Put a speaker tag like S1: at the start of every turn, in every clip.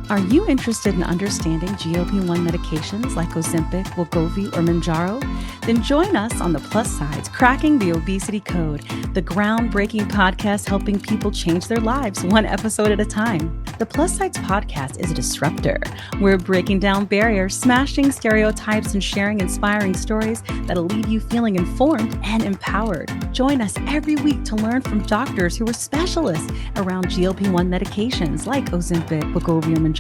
S1: Are you interested in understanding GLP-1 medications like Ozempic, Wegovy, or Mounjaro? Then join us on the Plus Sides, Cracking the Obesity Code, the groundbreaking podcast helping people change their lives one episode at a time. The Plus Sides podcast is a disruptor. We're breaking down barriers, smashing stereotypes, and sharing inspiring stories that'll leave you feeling informed and empowered. Join us every week to learn from doctors who are specialists around GLP-1 medications like Ozempic, Wegovy, or Mounjaro.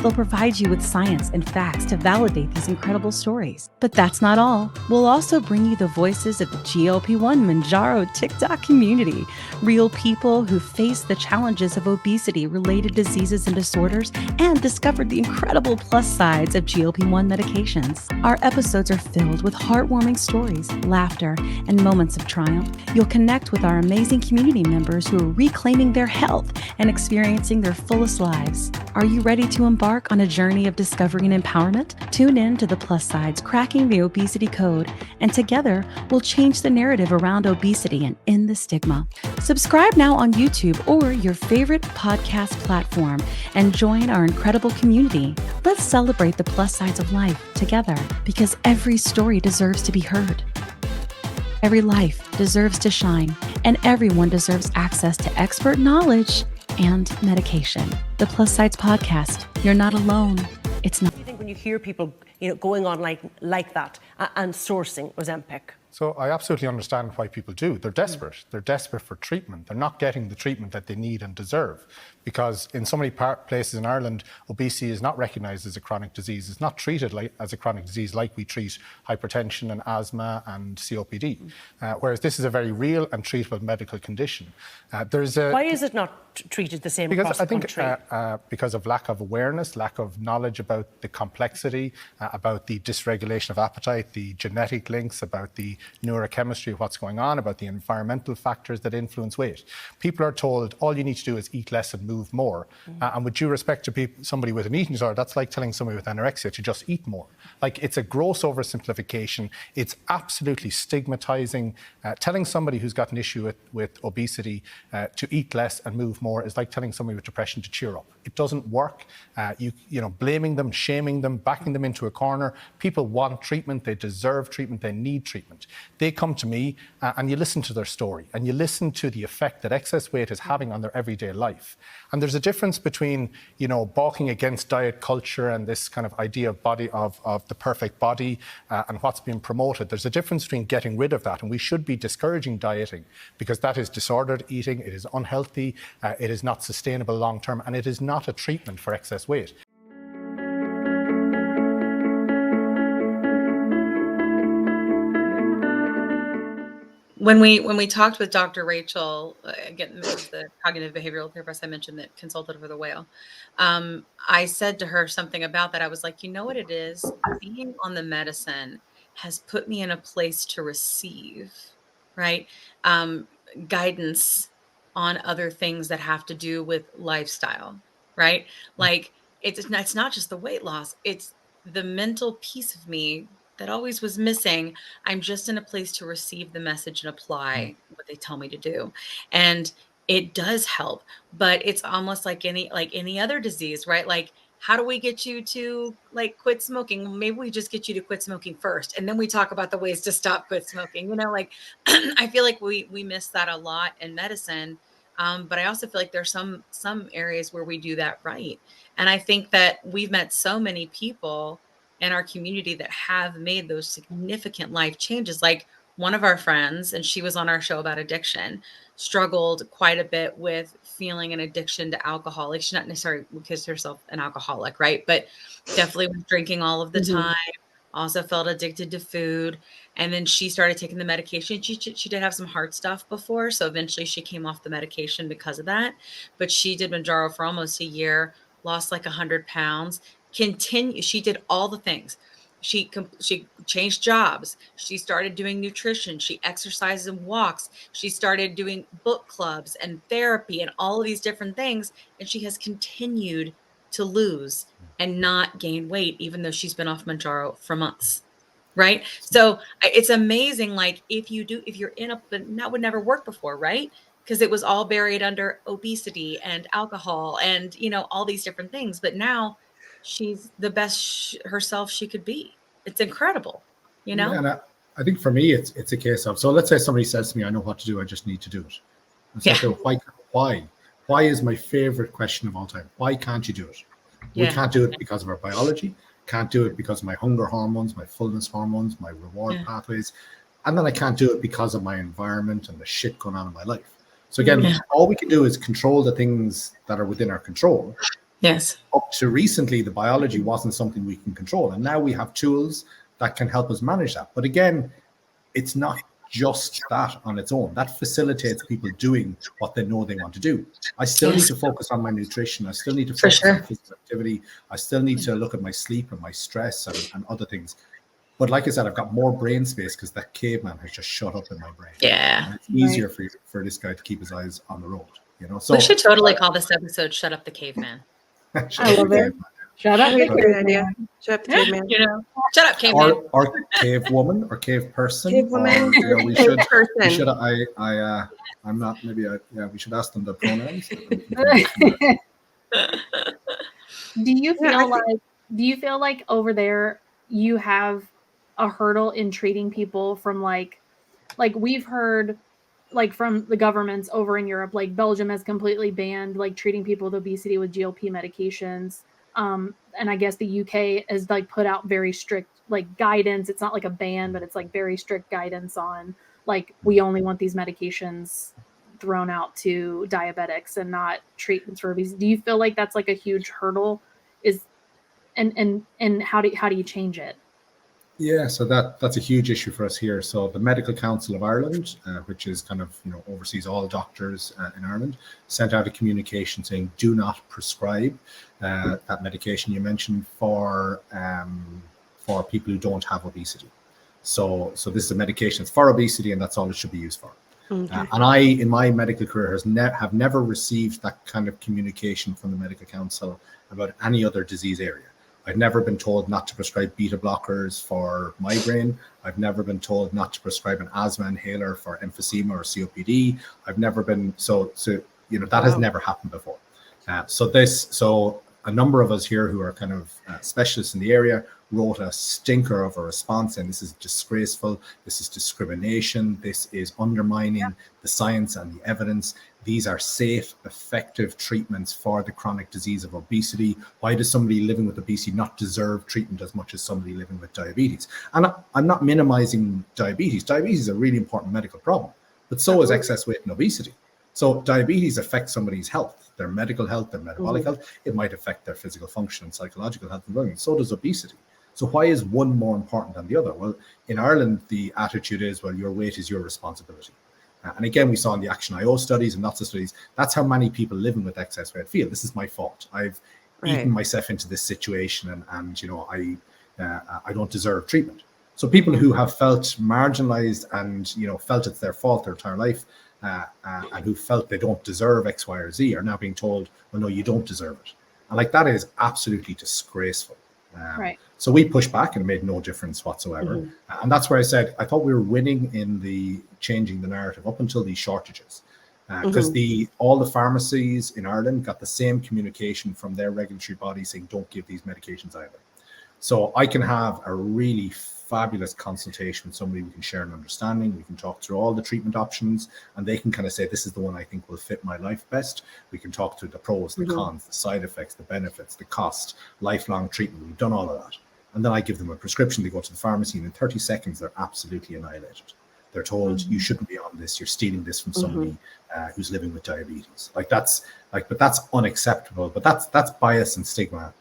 S1: They'll provide you with science and facts to validate these incredible stories. But that's not all. We'll also bring you the voices of the GLP-1 Mounjaro TikTok community, real people who face the challenges of obesity-related diseases and disorders and discovered the incredible plus sides of GLP-1 medications. Our episodes are filled with heartwarming stories, laughter, and moments of triumph. You'll connect with our amazing community members who are reclaiming their health and experiencing their fullest lives. Are you ready to embark on a journey of discovery and empowerment? Tune in to the Plus Sides, Cracking the Obesity Code, and together we'll change the narrative around obesity and end the stigma. Subscribe now on YouTube or your favorite podcast platform and join our incredible community. Let's celebrate the plus sides of life together, because every story deserves to be heard. Every life deserves to shine, and everyone deserves access to expert knowledge and medication. The Plus Sides podcast. You're not alone. It's not.
S2: What do you think when you hear people, going on like that and sourcing Ozempic?
S3: So I absolutely understand why people do. They're desperate. They're desperate for treatment. They're not getting the treatment that they need and deserve, because in so many places in Ireland, obesity is not recognised as a chronic disease. It's not treated as a chronic disease like we treat hypertension and asthma and COPD, whereas this is a very real and treatable medical condition.
S2: Why is it not treated the same across the country?
S3: Because of lack of awareness, lack of knowledge about the complexity, about the dysregulation of appetite, the genetic links, about the neurochemistry of what's going on, about the environmental factors that influence weight. People are told all you need to do is eat less and move more. And with due respect to somebody with an eating disorder, that's like telling somebody with anorexia to just eat more. Like, it's a gross oversimplification. It's absolutely stigmatizing. Telling somebody who's got an issue with obesity to eat less and move more is like telling somebody with depression to cheer up. It doesn't work. Blaming them, shaming them, backing them into a corner. People want treatment. They deserve treatment. They need treatment. They come to me and you listen to their story and you listen to the effect that excess weight is having on their everyday life. And there's a difference between, balking against diet culture and this kind of idea of the perfect body and what's being promoted. There's a difference between getting rid of that, and we should be discouraging dieting, because that is disordered eating, it is unhealthy, it is not sustainable long term, and it is not a treatment for excess weight.
S4: When we talked with Dr. Rachel, again, the cognitive behavioral therapist I mentioned that consulted for the whale, I said to her something about that. I was like, you know what it is? Being on the medicine has put me in a place to receive, right? Guidance on other things that have to do with lifestyle, right? Like, it's not just the weight loss, it's the mental piece of me that always was missing. I'm just in a place to receive the message and apply what they tell me to do. And it does help, but it's almost like any other disease, right? Like, how do we get you to quit smoking? Well, maybe we just get you to quit smoking first, and then we talk about the ways to quit smoking. I feel like we miss that a lot in medicine. But I also feel like there's some areas where we do that right. And I think that we've met so many people in our community that have made those significant life changes. Like, one of our friends, and she was on our show about addiction, struggled quite a bit with feeling an addiction to alcohol. Like, she's not necessarily considers herself an alcoholic, right? But definitely was drinking all of the time, also felt addicted to food. And then she started taking the medication. She did have some heart stuff before, so eventually she came off the medication because of that. But she did Mounjaro for almost a year, lost like 100 pounds. She did all the things. She changed jobs. She started doing nutrition. She exercises and walks. She started doing book clubs and therapy and all of these different things. And she has continued to lose and not gain weight, even though she's been off Mounjaro for months. Right. So it's amazing. Like, if you're but that would never work before, right? because it was all buried under obesity and alcohol and, all these different things. But now she's the best herself she could be. It's incredible,
S5: Yeah, and I think for me, it's a case of, so let's say somebody says to me, I know what to do, I just need to do it. And so I say, why is my favorite question of all time? Why can't you do it? We can't do it because of our biology, can't do it because of my hunger hormones, my fullness hormones, my reward pathways. And then I can't do it because of my environment and the shit going on in my life. So again, all we can do is control the things that are within our control.
S4: Yes.
S5: Up to recently, the biology wasn't something we can control. And now we have tools that can help us manage that. But again, it's not just that on its own. That facilitates people doing what they know they want to do. I still need to focus on my nutrition. I still need to focus on physical activity. I still need to look at my sleep and my stress and other things. But like I said, I've got more brain space because that caveman has just shut up in my brain.
S4: Yeah.
S5: And it's easier for this guy to keep his eyes on the road. So
S4: we should totally call this episode "Shut Up the Caveman."
S6: I love it. Shut up,
S2: Great idea. Shut up, caveman.
S4: Shut up, caveman.
S5: Or cave woman or cave person.
S2: Cave woman.
S5: We should. I'm not. Maybe. We should ask them the pronouns.
S6: Do you feel like over there you have a hurdle in treating people from like we've heard like from the governments over in Europe, like Belgium has completely banned like treating people with obesity with GLP medications. And I guess the UK has like put out very strict like guidance. It's not like a ban, but it's like very strict guidance on like, we only want these medications thrown out to diabetics and not treatments for obesity. Do you feel like that's like a huge hurdle? And how do you change it?
S5: Yeah, so that's a huge issue for us here. So the Medical Council of Ireland, which is kind of oversees all doctors in Ireland, sent out a communication saying do not prescribe that medication you mentioned for people who don't have obesity. So this is a medication that's for obesity, and that's all it should be used for. Okay. And I, in my medical career, have never received that kind of communication from the Medical Council about any other disease area. I've never been told not to prescribe beta blockers for migraine. I've never been told not to prescribe an asthma inhaler for emphysema or COPD. I've never been that has never happened before. So a number of us here who are kind of specialists in the area wrote a stinker of a response, and this is disgraceful. This is discrimination. This is undermining the science and the evidence. These are safe, effective treatments for the chronic disease of obesity. Why does somebody living with obesity not deserve treatment as much as somebody living with diabetes? And I'm not minimizing diabetes. Diabetes is a really important medical problem, but so is excess weight and obesity. So diabetes affects somebody's health, their medical health, their metabolic health. It might affect their physical function and psychological health and well-being. So does obesity. So why is one more important than the other? Well, in Ireland, the attitude is, well, your weight is your responsibility. And again, we saw in the Action.io studies and lots of studies, that's how many people living with excess weight feel. This is my fault. I've eaten myself into this situation and I don't deserve treatment. So people who have felt marginalized and, felt it's their fault their entire life and who felt they don't deserve X, Y, or Z are now being told, well, no, you don't deserve it. And that is absolutely disgraceful. So we pushed back and it made no difference whatsoever. And that's where I said, I thought we were winning in the changing the narrative up until these shortages. Because all the pharmacies in Ireland got the same communication from their regulatory body saying, don't give these medications either. So I can have a really fabulous consultation with somebody. We can share an understanding. We can talk through all the treatment options and they can kind of say, this is the one I think will fit my life best. We can talk through the pros, the cons, the side effects, the benefits, the cost, lifelong treatment. We've done all of that. And then I give them a prescription. They go to the pharmacy and in 30 seconds, they're absolutely annihilated. They're told you shouldn't be on this. You're stealing this from somebody who's living with diabetes. But that's unacceptable. But that's bias and stigma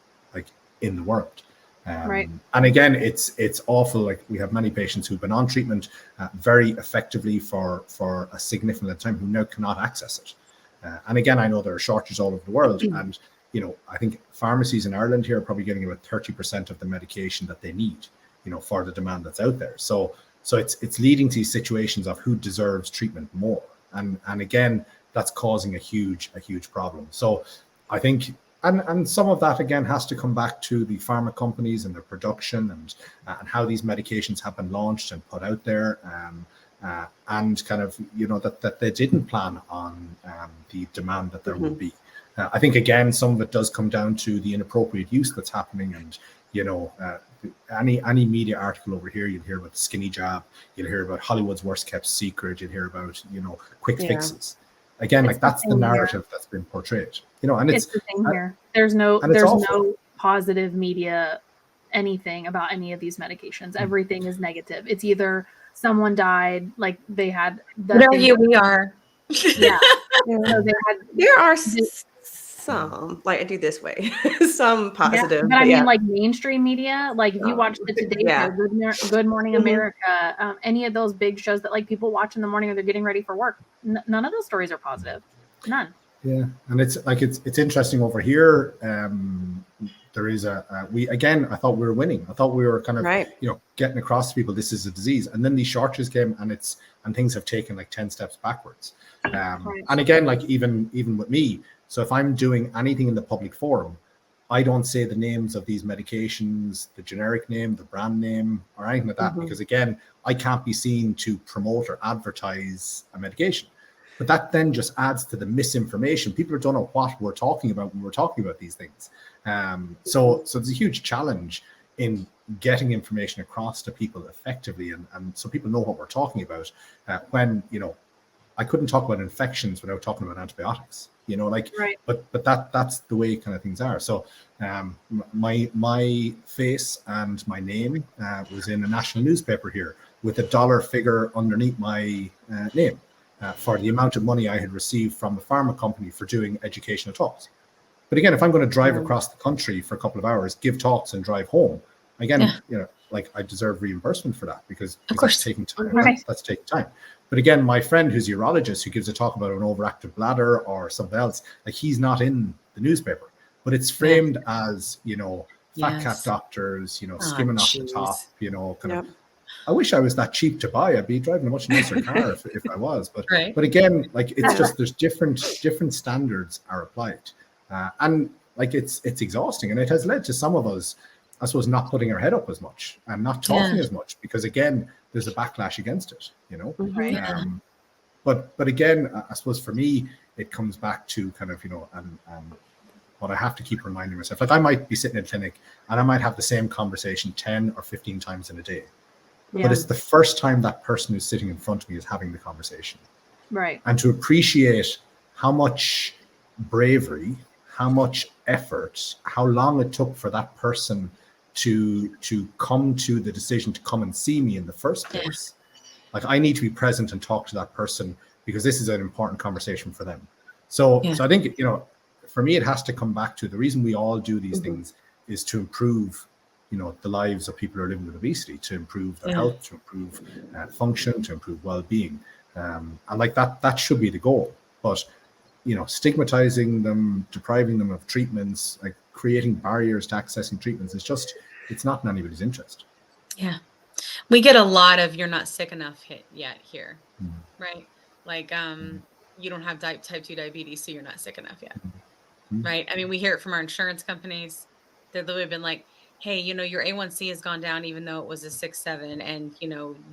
S5: in the world. And again, it's awful. Like we have many patients who've been on treatment very effectively for a significant time who now cannot access it. And again, I know there are shortages all over the world. And, I think pharmacies in Ireland here are probably getting about 30% of the medication that they need, for the demand that's out there. So it's leading to these situations of who deserves treatment more. And again, that's causing a huge problem. So I think, and some of that again has to come back to the pharma companies and their production and how these medications have been launched and put out there. and kind of, that they didn't plan on the demand that there would be. I think, again, some of it does come down to the inappropriate use that's happening. And, any media article over here, you'll hear about the skinny jab, you'll hear about Hollywood's worst kept secret, you'll hear about, quick fixes. Again, like that's the narrative that's been portrayed, and
S6: it's the thing here. There's no positive media, anything about any of these medications. Everything is negative. It's either someone died, like they had.
S4: We are.
S6: Yeah. So
S7: there are some, like I do this way, some positive.
S6: But I mean, like mainstream media, like if you watch the Today Show, Good Morning America, any of those big shows that like people watch in the morning or they're getting ready for work, none of those stories are positive. None.
S5: Yeah, and it's like it's interesting over here. There is I thought we were winning. I thought we were kind of getting across to people this is a disease, and then these shortages came, and things have taken like 10 steps backwards. And again, like even with me. So if I'm doing anything in the public forum, I don't say the names of these medications, the generic name, the brand name, or anything like that, because again, I can't be seen to promote or advertise a medication. But that then just adds to the misinformation. People don't know what we're talking about when we're talking about these things. So there's a huge challenge in getting information across to people effectively, and so people know what we're talking about. When I couldn't talk about infections without talking about antibiotics. But that's the way kind of things are. So my face and my name was in a national newspaper here with a dollar figure underneath my name for the amount of money I had received from a pharma company for doing educational talks. But again, if I'm going to drive across the country for a couple of hours, give talks and drive home, again, like I deserve reimbursement for that because that's taking time. That's taking time. But again, my friend who's a urologist who gives a talk about an overactive bladder or something else, like he's not in the newspaper, but it's framed as, fat cat doctors, skimming off the top, kind of. I wish I was that cheap to buy. I'd be driving a much nicer car if I was. But but again, like it's just there's different standards are applied, and like it's exhausting, and it has led to some of us, I suppose, not putting our head up as much and not talking as much because again, there's a backlash against it, But again, I suppose for me, it comes back to kind of, and what I have to keep reminding myself, like I might be sitting in a clinic and I might have the same conversation 10 or 15 times in a day. But it's the first time that person who's sitting in front of me is having the conversation.
S6: Right.
S5: And to appreciate how much bravery, how much effort, how long it took for that person to come to the decision to come and see me in the first place. Like I need to be present and talk to that person because this is an important conversation for them. So I think, for me, it has to come back to the reason we all do these things is to improve, the lives of people who are living with obesity, to improve their health, to improve function, to improve well-being. And like that should be the goal. But, stigmatizing them, depriving them of treatments, like creating barriers to accessing treatments is just, it's not in anybody's interest.
S4: Yeah. We get a lot of "you're not sick enough" yet here, right? Like, you don't have type 2 diabetes, so you're not sick enough yet, right? I mean, we hear it from our insurance companies. They've literally been like, hey, your A1C has gone down even though it was a 6.7, and,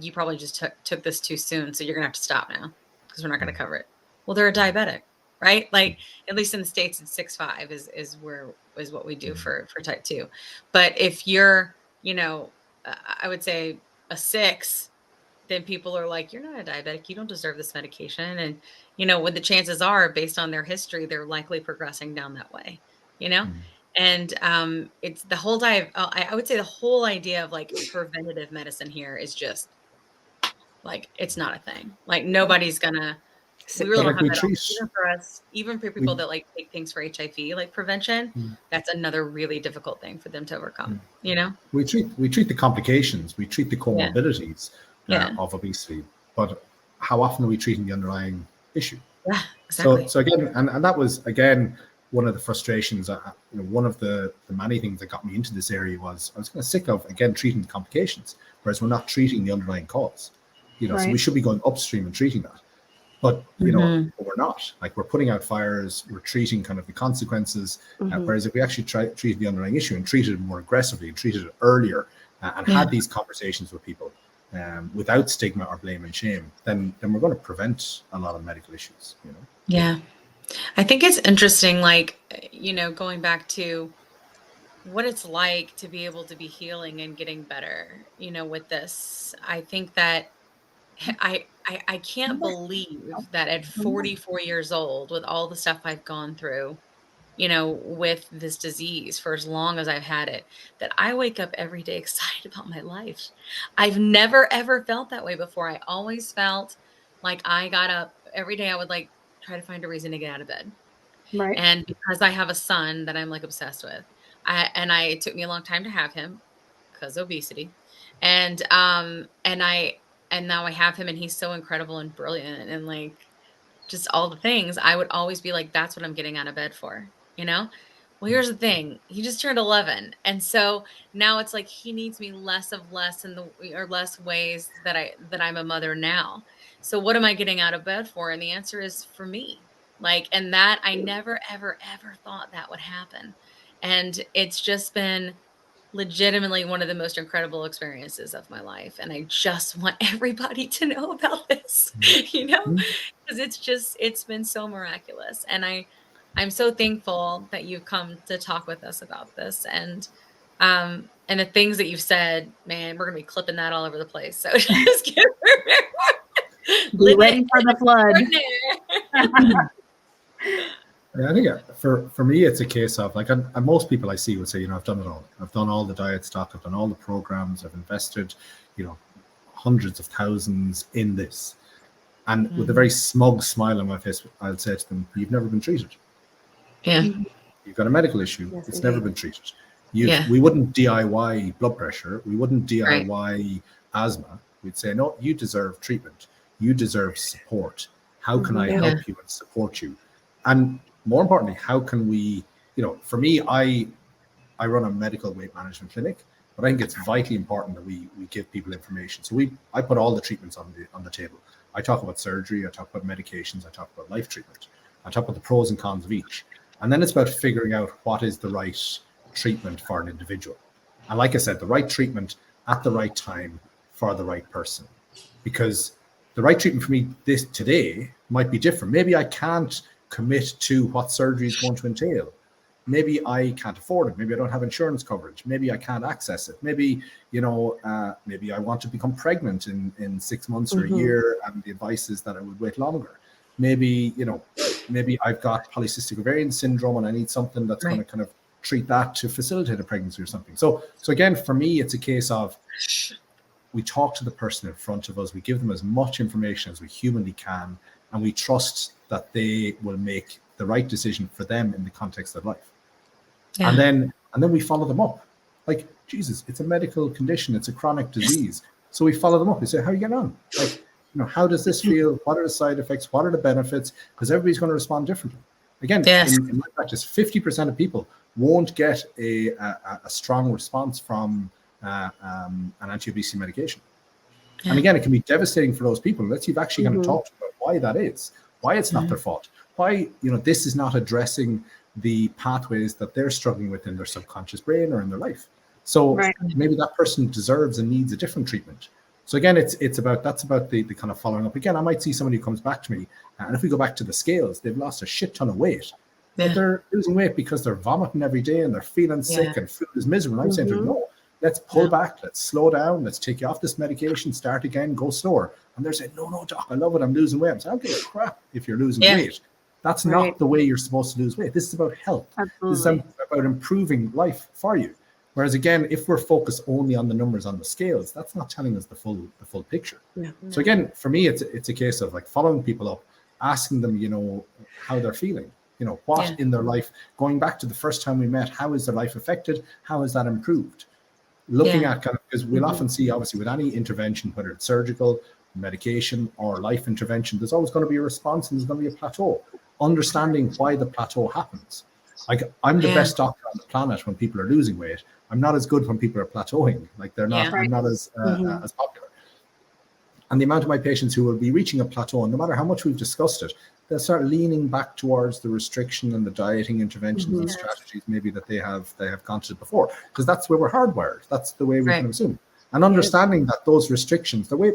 S4: you probably just took this too soon, so you're going to have to stop now because we're not going to cover it. Well, they're a diabetic, right? Like, at least in the States, it's 6.5 is what we do for type 2. But if you're, I would say a 6, then people are like, you're not a diabetic. You don't deserve this medication. And, when the chances are based on their history, they're likely progressing down that way, And it's the whole I would say the whole idea of like preventative medicine here is just like, it's not a thing. Like nobody's gonna, we really don't have that even for us, even for people that like take things for HIV, like prevention, that's another really difficult thing for them to overcome, We
S5: treat the complications, we treat the comorbidities of obesity, but how often are we treating the underlying issue?
S4: Yeah, exactly.
S5: So again, and that was, again, one of the frustrations, one of the many things that got me into this area was I was kind of sick of, again, treating the complications, whereas we're not treating the underlying cause. So we should be going upstream and treating that. But, but we're not. Like, we're putting out fires, we're treating kind of the consequences, whereas if we actually treated the underlying issue and treated it more aggressively, and treated it earlier, and had these conversations with people, without stigma or blame and shame, then we're going to prevent a lot of medical issues, you know?
S4: Yeah. I think it's interesting, like, going back to what it's like to be able to be healing and getting better, with this. I think that I can't believe that at 44 years old, with all the stuff I've gone through, with this disease for as long as I've had it, that I wake up every day excited about my life. I've never ever felt that way before. I always felt like I got up every day. I would like try to find a reason to get out of bed.
S6: Right.
S4: And because I have a son that I'm like obsessed with, it took me a long time to have him because obesity. And now I have him and he's so incredible and brilliant and like just all the things. I would always be like, that's what I'm getting out of bed for, Well, here's the thing. He just turned 11. And so now it's like he needs me less ways that I'm a mother now. So what am I getting out of bed for? And the answer is for me. Like, and that I never, ever, ever thought that would happen. And it's just been legitimately one of the most incredible experiences of my life. And I just want everybody to know about this, because it's been so miraculous. And I'm so thankful that you've come to talk with us about this. And the things that you've said, man, we're going to be clipping that all over the place. So just get
S6: ready for the flood.
S5: Yeah, I think for me, it's a case of like, and most people I see would say, I've done it all. I've done all the diet stock. I've done all the programs. I've invested, hundreds of thousands in this. And with a very smug smile on my face, I'll say to them, you've never been treated.
S4: Yeah.
S5: You've got a medical issue.
S7: Yes,
S5: it's
S7: indeed.
S5: never been treated. We wouldn't DIY blood pressure. We wouldn't DIY asthma. We'd say, no, you deserve treatment. You deserve support. How can I help you and support you? And more importantly, how can we, for me, I run a medical weight management clinic, but I think it's vitally important that we give people information. So I put all the treatments on the table. I talk about surgery, I talk about medications, I talk about life treatment. I talk about the pros and cons of each. And then it's about figuring out what is the right treatment for an individual. And like I said, the right treatment at the right time for the right person. Because the right treatment for me today might be different. Maybe I can't commit to what surgery is going to entail. Maybe I can't afford it. Maybe I don't have insurance coverage. Maybe I can't access it. Maybe, maybe I want to become pregnant in 6 months or a year, and the advice is that I would wait longer. Maybe, maybe I've got polycystic ovarian syndrome and I need something that's going to kind of treat that to facilitate a pregnancy or something. So again, for me, it's a case of we talk to the person in front of us, we give them as much information as we humanly can, and we trust that they will make the right decision for them in the context of life. Yeah. And then we follow them up. Like, Jesus, it's a medical condition, it's a chronic disease. So we follow them up. We say, how are you getting on? Like, how does this feel? What are the side effects? What are the benefits? Because everybody's going to respond differently. Again, in my practice, 50% of people won't get a strong response from an anti-obesity medication. Yeah. And again, it can be devastating for those people unless you've actually kind of talked about why that is, why it's not their fault, why this is not addressing the pathways that they're struggling with in their subconscious brain or in their life. So maybe that person deserves and needs a different treatment. So again, that's about the kind of following up. Again, I might see somebody who comes back to me, and if we go back to the scales, they've lost a shit ton of weight. But they're losing weight because they're vomiting every day and they're feeling sick and food is miserable. I'm saying to them, no, let's pull back, let's slow down, let's take you off this medication, start again, go slower. And they're saying, no, doc, I love it, I'm losing weight. I'm saying, I don't give a crap if you're losing weight. That's not the way you're supposed to lose weight. This is about health. Absolutely. This is about improving life for you. Whereas again, if we're focused only on the numbers on the scales, that's not telling us the full picture. Yeah. So again, for me, it's a case of like following people up, asking them, how they're feeling, what in their life, going back to the first time we met, how is their life affected? How is that improved? Looking at kind of, because we'll often see, obviously, with any intervention, whether it's surgical, medication, or life intervention, there's always going to be a response and there's going to be a plateau. Understanding why the plateau happens. Like, I'm the best doctor on the planet when people are losing weight. I'm not as good when people are plateauing. Like, they're not, I'm not as popular. And the amount of my patients who will be reaching a plateau, and no matter how much we've discussed it, they'll start leaning back towards the restriction and the dieting interventions and strategies maybe that they have gone to before, because that's where we're hardwired. That's the way we can assume. And understanding that those restrictions, the way,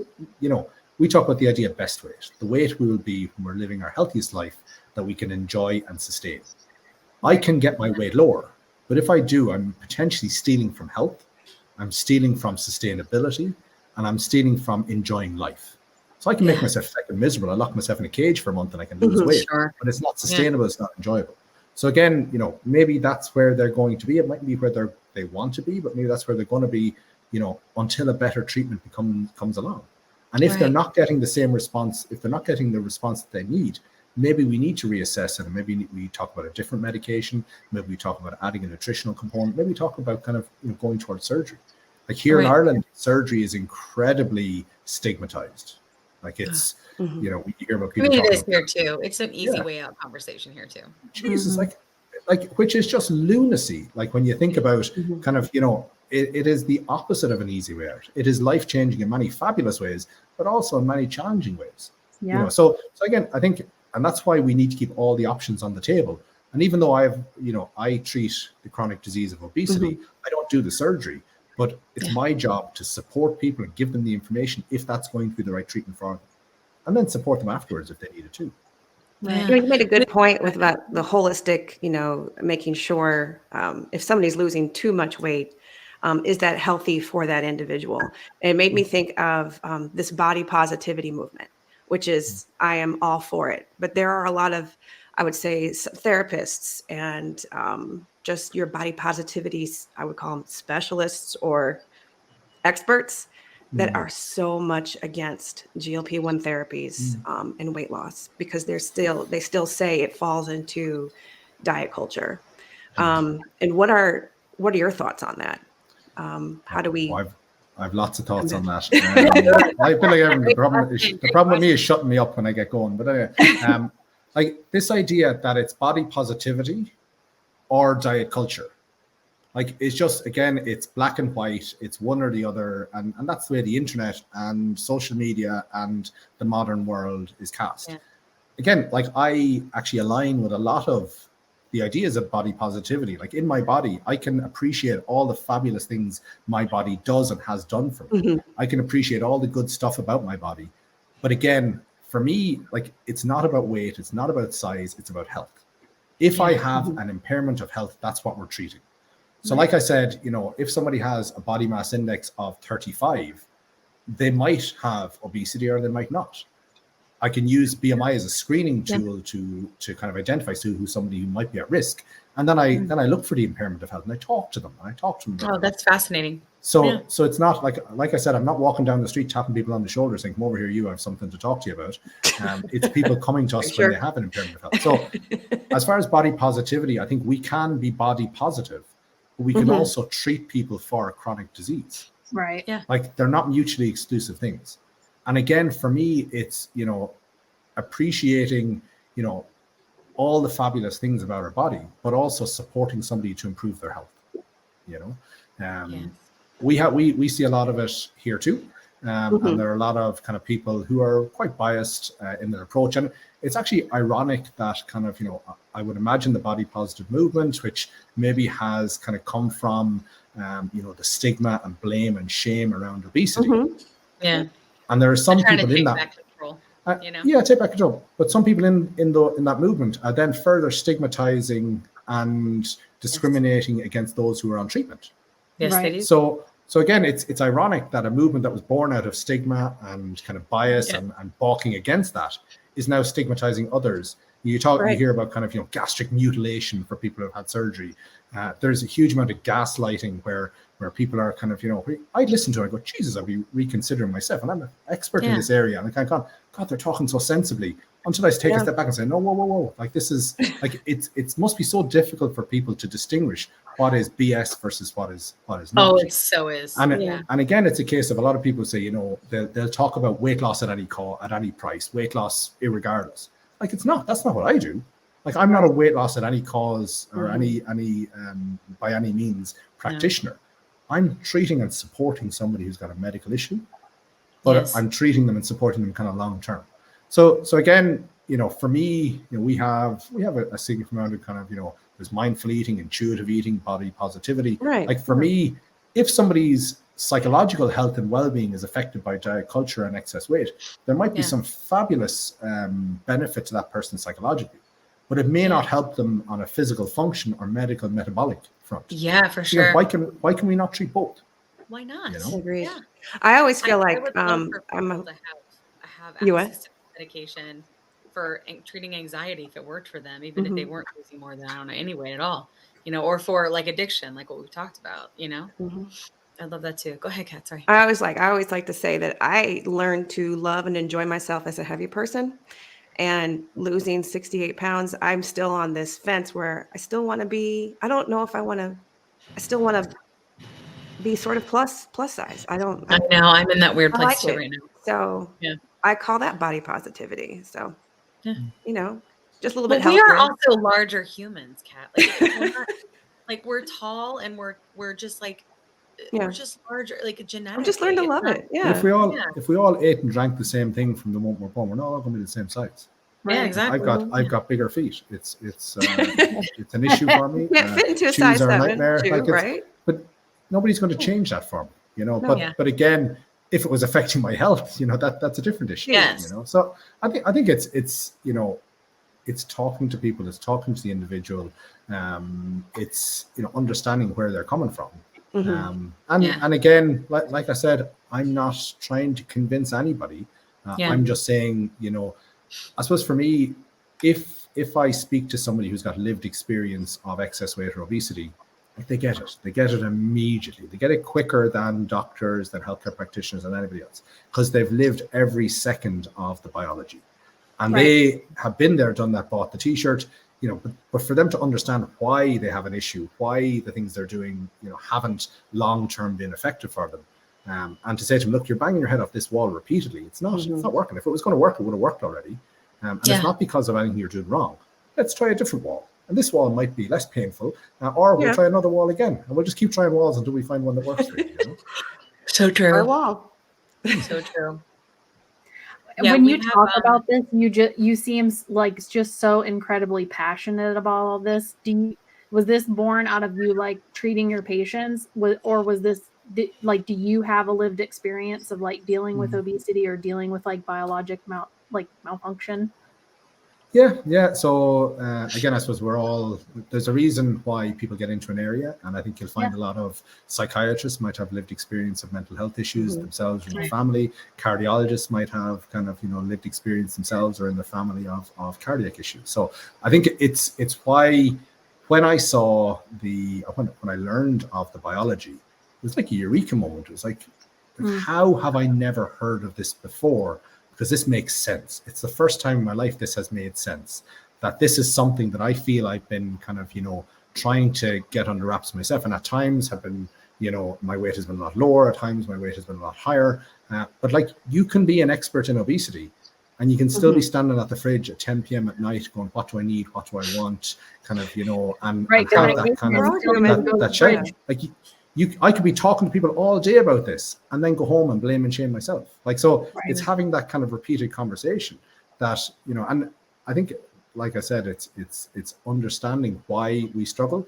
S5: we talk about the idea of best weight, the weight we will be when we're living our healthiest life that we can enjoy and sustain. I can get my weight lower, but if I do, I'm potentially stealing from health, I'm stealing from sustainability, and I'm stealing from enjoying life. So I can make myself second miserable. I lock myself in a cage for a month and I can lose weight, but it's not sustainable. It's not enjoyable. So again, maybe that's where they're going to be. It might be where they want to be, but maybe that's where they're going to be, until a better treatment comes along. And if they're not getting the same response, if they're not getting the response that they need, maybe we need to reassess it. And maybe we talk about a different medication. Maybe we talk about adding a nutritional component. Maybe we talk about kind of going towards surgery. Like here in Ireland, surgery is incredibly stigmatized. Like it's, we hear about people.
S4: It is here too. It's an easy way out conversation here too.
S5: Jesus, like which is just lunacy. Like when you think about kind of, it is the opposite of an easy way out. It is life changing in many fabulous ways, but also in many challenging ways.
S6: Yeah.
S5: So again, I think, and that's why we need to keep all the options on the table. And even though I treat the chronic disease of obesity, I don't do the surgery. But it's my job to support people and give them the information if that's going to be the right treatment for them. And then support them afterwards if they need it too.
S7: Right. You made a good point with about the holistic, making sure if somebody's losing too much weight, is that healthy for that individual? And it made me think of this body positivity movement, which is, I am all for it. But there are a lot of, I would say, therapists and just your body positivity, I would call them specialists or experts that are so much against GLP-1 therapies and weight loss because they still say it falls into diet culture. And what are your thoughts on that? How do we?
S5: Well, I've lots of thoughts on that. I feel like the problem with me is shutting me up when I get going. But anyway, like this idea that it's body positivity or diet culture. Like it's just, again, it's black and white, it's one or the other. And that's the way the internet and social media and the modern world is cast. Yeah. Again, like I actually align with a lot of the ideas of body positivity. Like in my body, I can appreciate all the fabulous things my body does and has done for me. I can appreciate all the good stuff about my body. But again, for me, like it's not about weight, it's not about size, it's about health. If I have an impairment of health, that's what we're treating. So like I said, if somebody has a body mass index of 35, they might have obesity or they might not. I can use BMI as a screening tool to kind of identify who somebody who might be at risk. And then I look for the impairment of health and I talk to them.
S4: Oh, that's fascinating.
S5: So it's not like I said, I'm not walking down the street tapping people on the shoulder saying, come over here, you have something to talk to you about. It's people coming to us when they have an impairment of health. So as far as body positivity, I think we can be body positive, but we can also treat people for a chronic disease.
S6: Right. Yeah.
S5: Like they're not mutually exclusive things. And again, for me, it's, appreciating, all the fabulous things about our body, but also supporting somebody to improve their health, We see a lot of it here too. And there are a lot of kind of people who are quite biased in their approach. And it's actually ironic that kind of, I would imagine the body positive movement, which maybe has kind of come from, the stigma and blame and shame around obesity.
S4: Yeah.
S5: And there are some people in that.
S4: Back control,
S5: take back control. But some people in that movement are then further stigmatizing and discriminating against those who are on treatment.
S4: Yes, they do.
S5: So again, it's ironic that a movement that was born out of stigma and kind of bias and balking against that is now stigmatizing others. You hear about kind of gastric mutilation for people who have had surgery. There's a huge amount of gaslighting where people are kind of I'd listen to it and go, Jesus, I'd be reconsidering myself, and I'm an expert in this area, and I kind of God, they're talking so sensibly, until I take a step back and say, no, whoa, like this is like it must be so difficult for people to distinguish what is BS versus what is not.
S4: Oh, it so is.
S5: And again, it's a case of a lot of people say, they'll talk about weight loss at any cost, at any price, weight loss irregardless. Like that's not what I do. Like I'm not a weight loss at any cause or any by any means practitioner. I'm treating and supporting somebody who's got a medical issue, but I'm treating them and supporting them kind of long term. So again, for me, we have a significant amount of kind of there's mindful eating, intuitive eating, body positivity.
S7: Right.
S5: Like for me, if somebody's psychological health and well-being is affected by diet culture and excess weight, there might be some fabulous benefit to that person psychologically, but it may not help them on a physical function or medical metabolic front.
S4: Yeah, for sure.
S5: Why can we not treat both?
S4: Why not?
S7: Agreed.
S4: Yeah.
S7: I always feel
S4: I
S7: like
S4: would love for people to have
S7: You what?
S4: access to medication for treating anxiety if it worked for them, even if they weren't losing more than, I don't know, any weight at all, or for like addiction, like what we've talked about, I love that too. Go ahead, Kat. Sorry.
S7: I always like to say that I learned to love and enjoy myself as a heavy person, and losing 68 pounds, I'm still on this fence where I still want to be, I don't know if I still want to be sort of plus size. I know
S4: I'm in that weird
S7: I
S4: place
S7: like
S4: too
S7: it.
S4: right now.
S7: So
S4: Yeah.
S7: I call that body positivity. So,
S4: Yeah.
S7: just a little
S4: But
S7: bit
S4: we
S7: healthier.
S4: are also larger humans, Kat. Like, we're not, like we're tall and we're just like, we're just larger, like genetically.
S7: I've just learned to love it. Yeah.
S5: But if we all ate and drank the same thing from the moment we're born, we're not all going to be the same size.
S4: Right. Yeah, exactly.
S5: I've got bigger feet. It's it's an issue for me.
S7: Can't fit into a size 7, right?
S5: But nobody's going to change that for me, But again, if it was affecting my health, that's a different issue.
S4: Yes.
S5: So I think it's it's talking to people, it's talking to the individual, it's understanding where they're coming from. And again, like I said, I'm not trying to convince anybody. I'm just saying, I suppose for me, if I speak to somebody who's got lived experience of excess weight or obesity, they get it. They get it immediately. They get it quicker than doctors, than healthcare practitioners, and anybody else, because they've lived every second of the biology. And they have been there, done that, bought the t-shirt, but for them to understand why they have an issue, why the things they're doing, haven't long-term been effective for them. And to say to them, look, you're banging your head off this wall repeatedly. It's not working. If it was going to work, it would have worked already. And it's not because of anything you're doing wrong. Let's try a different wall. And this wall might be less painful, or we'll try another wall again. And we'll just keep trying walls until we find one that works for you.
S4: So true.
S7: Or wall.
S4: So true.
S6: When you talk about this, you seem like just so incredibly passionate about all this. Was this born out of you like treating your patients, or was this like, do you have a lived experience of like dealing with obesity or dealing with like biologic malfunction?
S5: Yeah. So again, I suppose there's a reason why people get into an area, and I think you'll find a lot of psychiatrists might have lived experience of mental health issues themselves or in their family. Cardiologists might have kind of lived experience themselves or in the family of cardiac issues. So I think it's why when I saw when I learned of the biology, it was like a eureka moment. It was like, how have I never heard of this before? Because this makes sense. It's the first time in my life this has made sense, that this is something that I feel I've been kind of, trying to get under wraps myself. And at times have been, my weight has been a lot lower. At times my weight has been a lot higher. But like, you can be an expert in obesity and you can still be standing at the fridge at 10 p.m. at night going, what do I need? What do I want? Kind of, and have that kind of, that change. Like, I could be talking to people all day about this and then go home and blame and shame myself. Like, so it's having that kind of repeated conversation that, and I think, like I said, it's understanding why we struggle.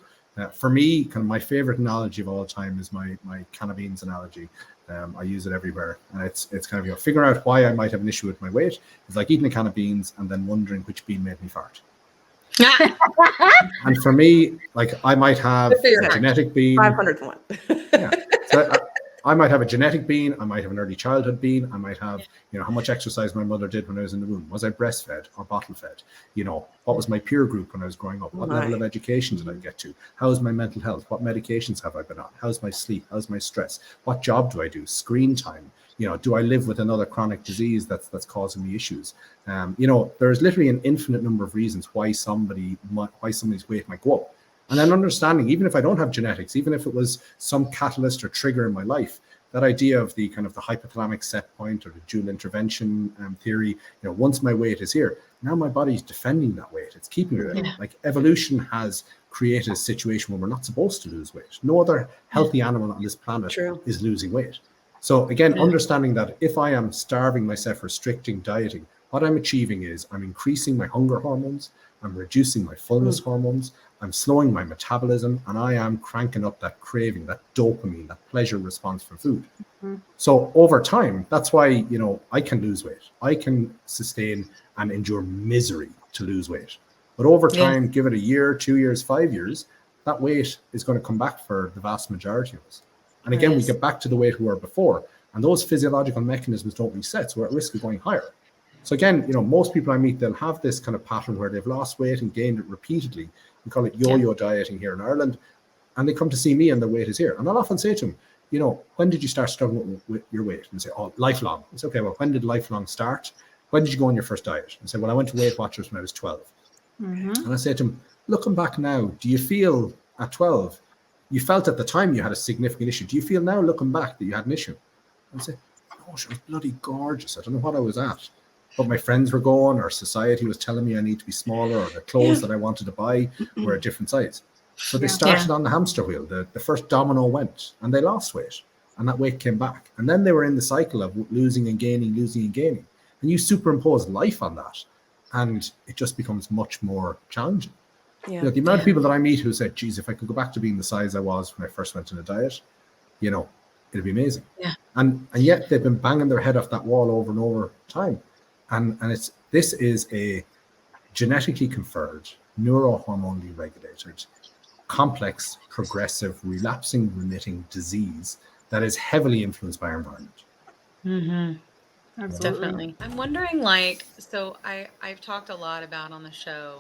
S5: For me, kind of my favorite analogy of all time is my can of beans analogy. I use it everywhere. And it's kind of, figuring out why I might have an issue with my weight. It's like eating a can of beans and then wondering which bean made me fart. And for me, like, I might have a genetic bean.
S7: 500th one.
S5: So I might have a genetic bean. I might have an early childhood bean. I might have, how much exercise my mother did when I was in the womb. Was I breastfed or bottle fed? What was my peer group when I was growing up? What level of education did I get to? How is my mental health? What medications have I been on? How's my sleep? How's my stress? What job do I do? Screen time? Do I live with another chronic disease that's causing me issues? There's literally an infinite number of reasons why somebody's weight might go up. And then understanding, even if I don't have genetics, even if it was some catalyst or trigger in my life, that idea of the kind of the hypothalamic set point or the dual intervention theory, once my weight is here, now my body's defending that weight. It's keeping it there. Like, evolution has created a situation where we're not supposed to lose weight. No other healthy animal on this planet is losing weight. So again, understanding that if I am starving myself, restricting, dieting, what I'm achieving is I'm increasing my hunger hormones, I'm reducing my fullness hormones, I'm slowing my metabolism, and I am cranking up that craving, that dopamine, that pleasure response for food. So over time, that's why, you know, I can lose weight. I can sustain and endure misery to lose weight. But over time, give it a year, 2 years, 5 years, that weight is going to come back for the vast majority of us. And again, we get back to the weight we were before. And those physiological mechanisms don't reset. So we're at risk of going higher. So again, you know, most people I meet, they'll have this kind of pattern where they've lost weight and gained it repeatedly. We call it yo-yo dieting here in Ireland. And they come to see me and their weight is here. And I'll often say to them, you know, when did you start struggling with your weight? And they say, oh, lifelong. I say, okay, well, when did lifelong start? When did you go on your first diet? And say, well, I went to Weight Watchers when I was 12. And I say to them, looking back now, do you feel at 12, you felt at the time you had a significant issue. Do you feel now, looking back, that you had an issue? And I say, oh, she was bloody gorgeous. I don't know what I was at. But my friends were going, or society was telling me I need to be smaller, or the clothes that I wanted to buy were a different size. So they started on the hamster wheel. The first domino went, and they lost weight, and that weight came back. And then they were in the cycle of losing and gaining, losing and gaining. And you superimpose life on that, and it just becomes much more challenging. You know, the amount of people that I meet who say, geez, if I could go back to being the size I was when I first went on a diet, you know, it'd be amazing. And yet they've been banging their head off that wall over and over time. And this is a genetically conferred, neurohormonally regulated, complex, progressive, relapsing, remitting disease that is heavily influenced by our environment.
S4: Definitely. I'm wondering, like, so I've talked a lot about on the show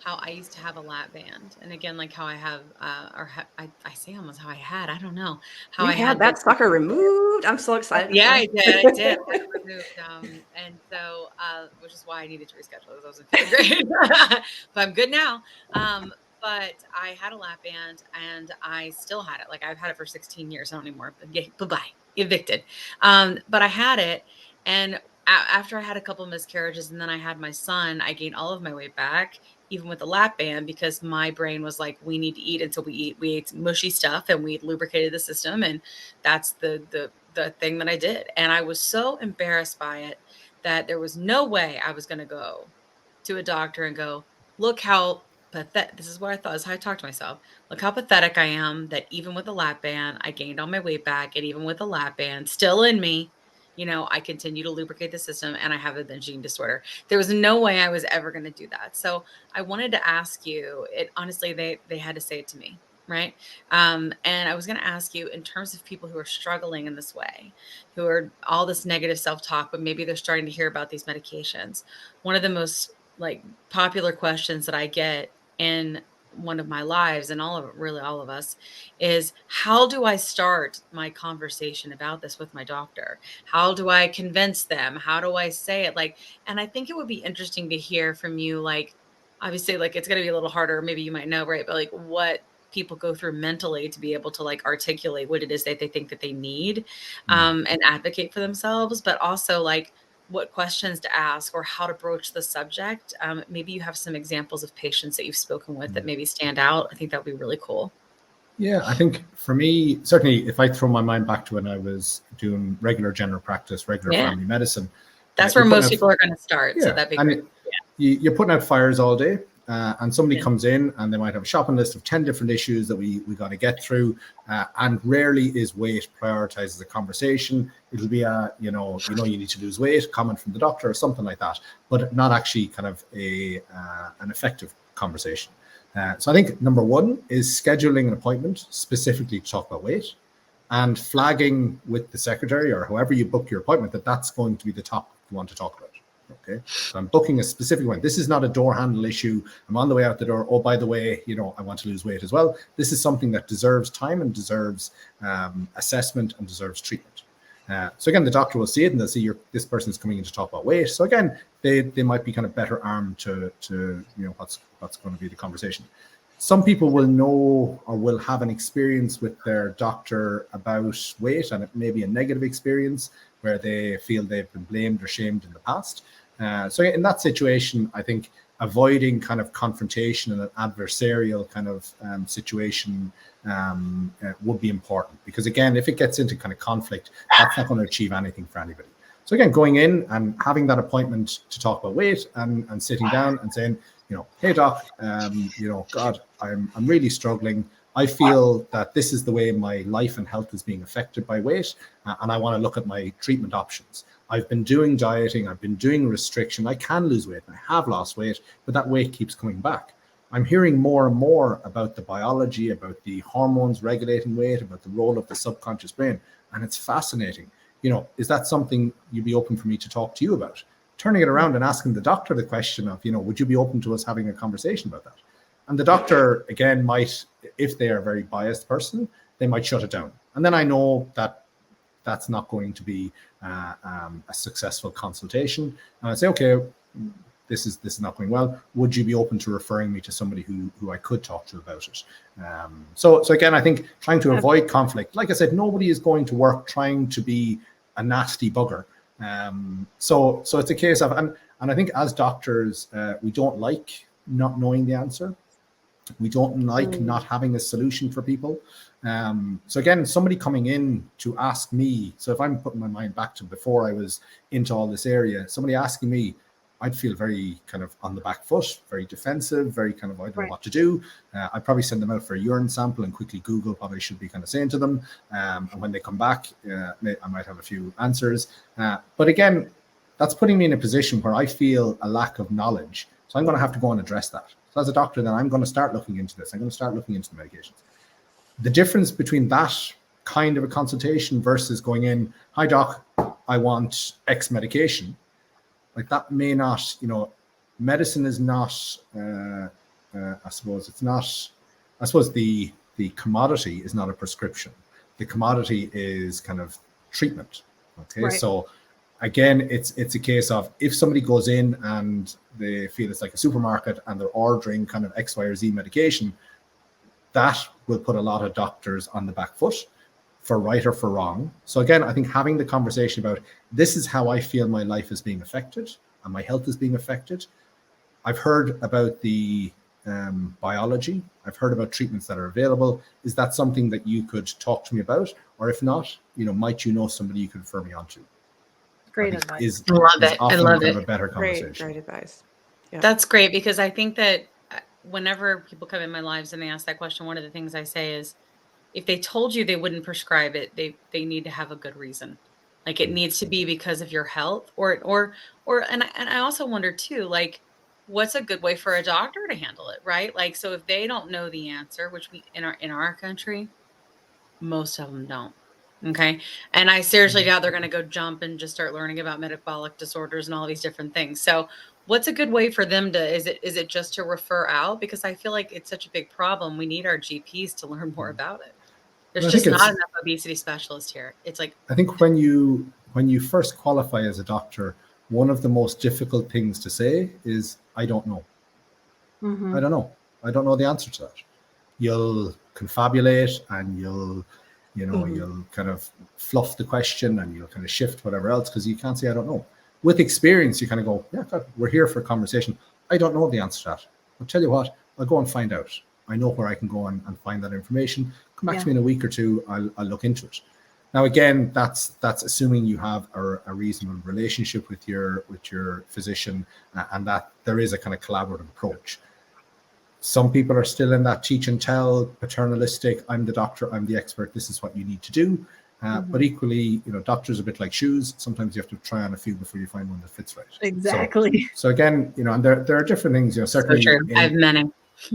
S4: how I used to have a lap band, and again, like how I have, I say almost how I had, I don't know how
S7: You
S4: I had
S7: that sucker removed. I'm so excited.
S4: Yeah, I did. I did. I removed, and so, which is why I needed to reschedule because I was in 5th grade. But I'm good now. But I had a lap band, and I still had it. Like, I've had it for 16 years. I don't anymore. Bye-bye. Evicted. But I had it, and after I had a couple of miscarriages, and then I had my son, I gained all of my weight back, even with the lap band, because my brain was like, we need to eat until we ate mushy stuff, and we lubricated the system, and that's the thing that I did. And I was so embarrassed by it that there was no way I was going to go to a doctor and go, look how pathetic. This is what I thought, is how I talked to myself. Look how pathetic I am that even with a lap band, I gained all my weight back. And even with a lap band still in me, you know, I continue to lubricate the system, and I have a binge eating disorder. There was no way I was ever going to do that. So I wanted to ask you, honestly, they had to say it to me. Right. And I was going to ask you, in terms of people who are struggling in this way, who are all this negative self-talk, but maybe they're starting to hear about these medications. One of the most like popular questions that I get in one of my lives, and all of us, is how do I start my conversation about this with my doctor? How do I convince them? How do I say it? Like, and I think it would be interesting to hear from you, like, obviously, like, it's going to be a little harder. Maybe you might know, right? But like, what people go through mentally to be able to like articulate what it is that they think that they need, and advocate for themselves, but also like what questions to ask or how to broach the subject. Maybe you have some examples of patients that you've spoken with that maybe stand out. I think that would be really cool.
S5: Yeah, I think for me, certainly if I throw my mind back to when I was doing regular general practice, regular family medicine.
S4: That's where most people are going to start.
S5: Yeah,
S4: so that'd be great.
S5: You're putting out fires all day. And somebody comes in and they might have a shopping list of 10 different issues that we got to get through. And rarely is weight prioritized as a conversation. It'll be you need to lose weight, comment from the doctor or something like that, but not actually kind of an effective conversation. So I think number one is scheduling an appointment specifically to talk about weight, and flagging with the secretary or whoever you book your appointment that that's going to be the topic you want to talk about. Okay, so I'm booking a specific one. This is not a door handle issue. I'm on the way out the door. Oh, by the way, I want to lose weight as well. This is something that deserves time and deserves assessment and deserves treatment. So again, the doctor will see it and they'll see this person is coming in to talk about weight. So again, they might be kind of better armed to what's going to be the conversation. Some people will know or will have an experience with their doctor about weight, and it may be a negative experience where they feel they've been blamed or shamed in the past. So in that situation, I think avoiding kind of confrontation and an adversarial kind of situation would be important, because again, if it gets into kind of conflict, that's not going to achieve anything for anybody. So again, going in and having that appointment to talk about weight and sitting down and saying, hey doc, God, I'm really struggling. I feel that this is the way my life and health is being affected by weight, and I want to look at my treatment options. I've been doing dieting, I've been doing restriction, I can lose weight, and I have lost weight, but that weight keeps coming back. I'm hearing more and more about the biology, about the hormones regulating weight, about the role of the subconscious brain, and it's fascinating. Is that something you'd be open for me to talk to you about? Turning it around and asking the doctor the question of, would you be open to us having a conversation about that? And the doctor, again, might, if they are a very biased person, they might shut it down. And then I know that that's not going to be a successful consultation. And I say, okay, this is not going well. Would you be open to referring me to somebody who I could talk to about it? So again, I think trying to avoid conflict. Like I said, nobody is going to work trying to be a nasty bugger. So it's a case of, and I think as doctors, we don't like not knowing the answer. We don't like not having a solution for people. So again, somebody coming in to ask me, so if I'm putting my mind back to before I was into all this area, somebody asking me, I'd feel very kind of on the back foot, very defensive, very kind of, I don't know what to do. I'd probably send them out for a urine sample and quickly Google what I should be kind of saying to them. And when they come back, I might have a few answers. But again, that's putting me in a position where I feel a lack of knowledge. So I'm going to have to go and address that. So as a doctor, then I'm going to start looking into this. I'm going to start looking into the medications. The difference between that kind of a consultation versus going in, hi doc, I want X medication. Like that may not, medicine is not, I suppose the commodity is not a prescription. The commodity is kind of treatment. Okay. Right. So again, it's a case of if somebody goes in and they feel it's like a supermarket and they're ordering kind of X, Y, or Z medication, that will put a lot of doctors on the back foot for right or for wrong. So again, I think having the conversation about this is how I feel my life is being affected and my health is being affected. I've heard about the biology. I've heard about treatments that are available. Is that something that you could talk to me about? Or if not, might you know somebody you could refer me on to?
S6: Great advice.
S4: I love it. I love it.
S5: A better conversation.
S7: Great advice. Yeah.
S4: That's great, because I think that whenever people come in my lives and they ask that question, one of the things I say is, if they told you they wouldn't prescribe it, they need to have a good reason. Like it needs to be because of your health, or and I also wonder too, like, what's a good way for a doctor to handle it, right? Like, so if they don't know the answer, which we in our country, most of them don't. Okay. And I seriously doubt they're going to go jump and just start learning about metabolic disorders and all these different things. So what's a good way for them to, is it just to refer out? Because I feel like it's such a big problem. We need our GPs to learn more about it. There's just not enough obesity specialists here. It's like,
S5: I think when you first qualify as a doctor, one of the most difficult things to say is, I don't know. Mm-hmm. I don't know. I don't know the answer to that. You'll confabulate and you'll kind of fluff the question and you'll kind of shift whatever else because you can't say, I don't know. With experience, you kind of go, yeah, God, we're here for a conversation. I don't know the answer to that. I'll tell you what, I'll go and find out. I know where I can go and find that information. Come back to me in a week or two. I'll look into it. Now, again, that's assuming you have a reasonable relationship with your physician and that there is a kind of collaborative approach. Some people are still in that teach and tell, paternalistic, I'm the doctor, I'm the expert, this is what you need to do. But equally, doctors are a bit like shoes. Sometimes you have to try on a few before you find one that fits right.
S6: Exactly.
S5: So again, and there are different things, certainly.
S4: So true. I have many.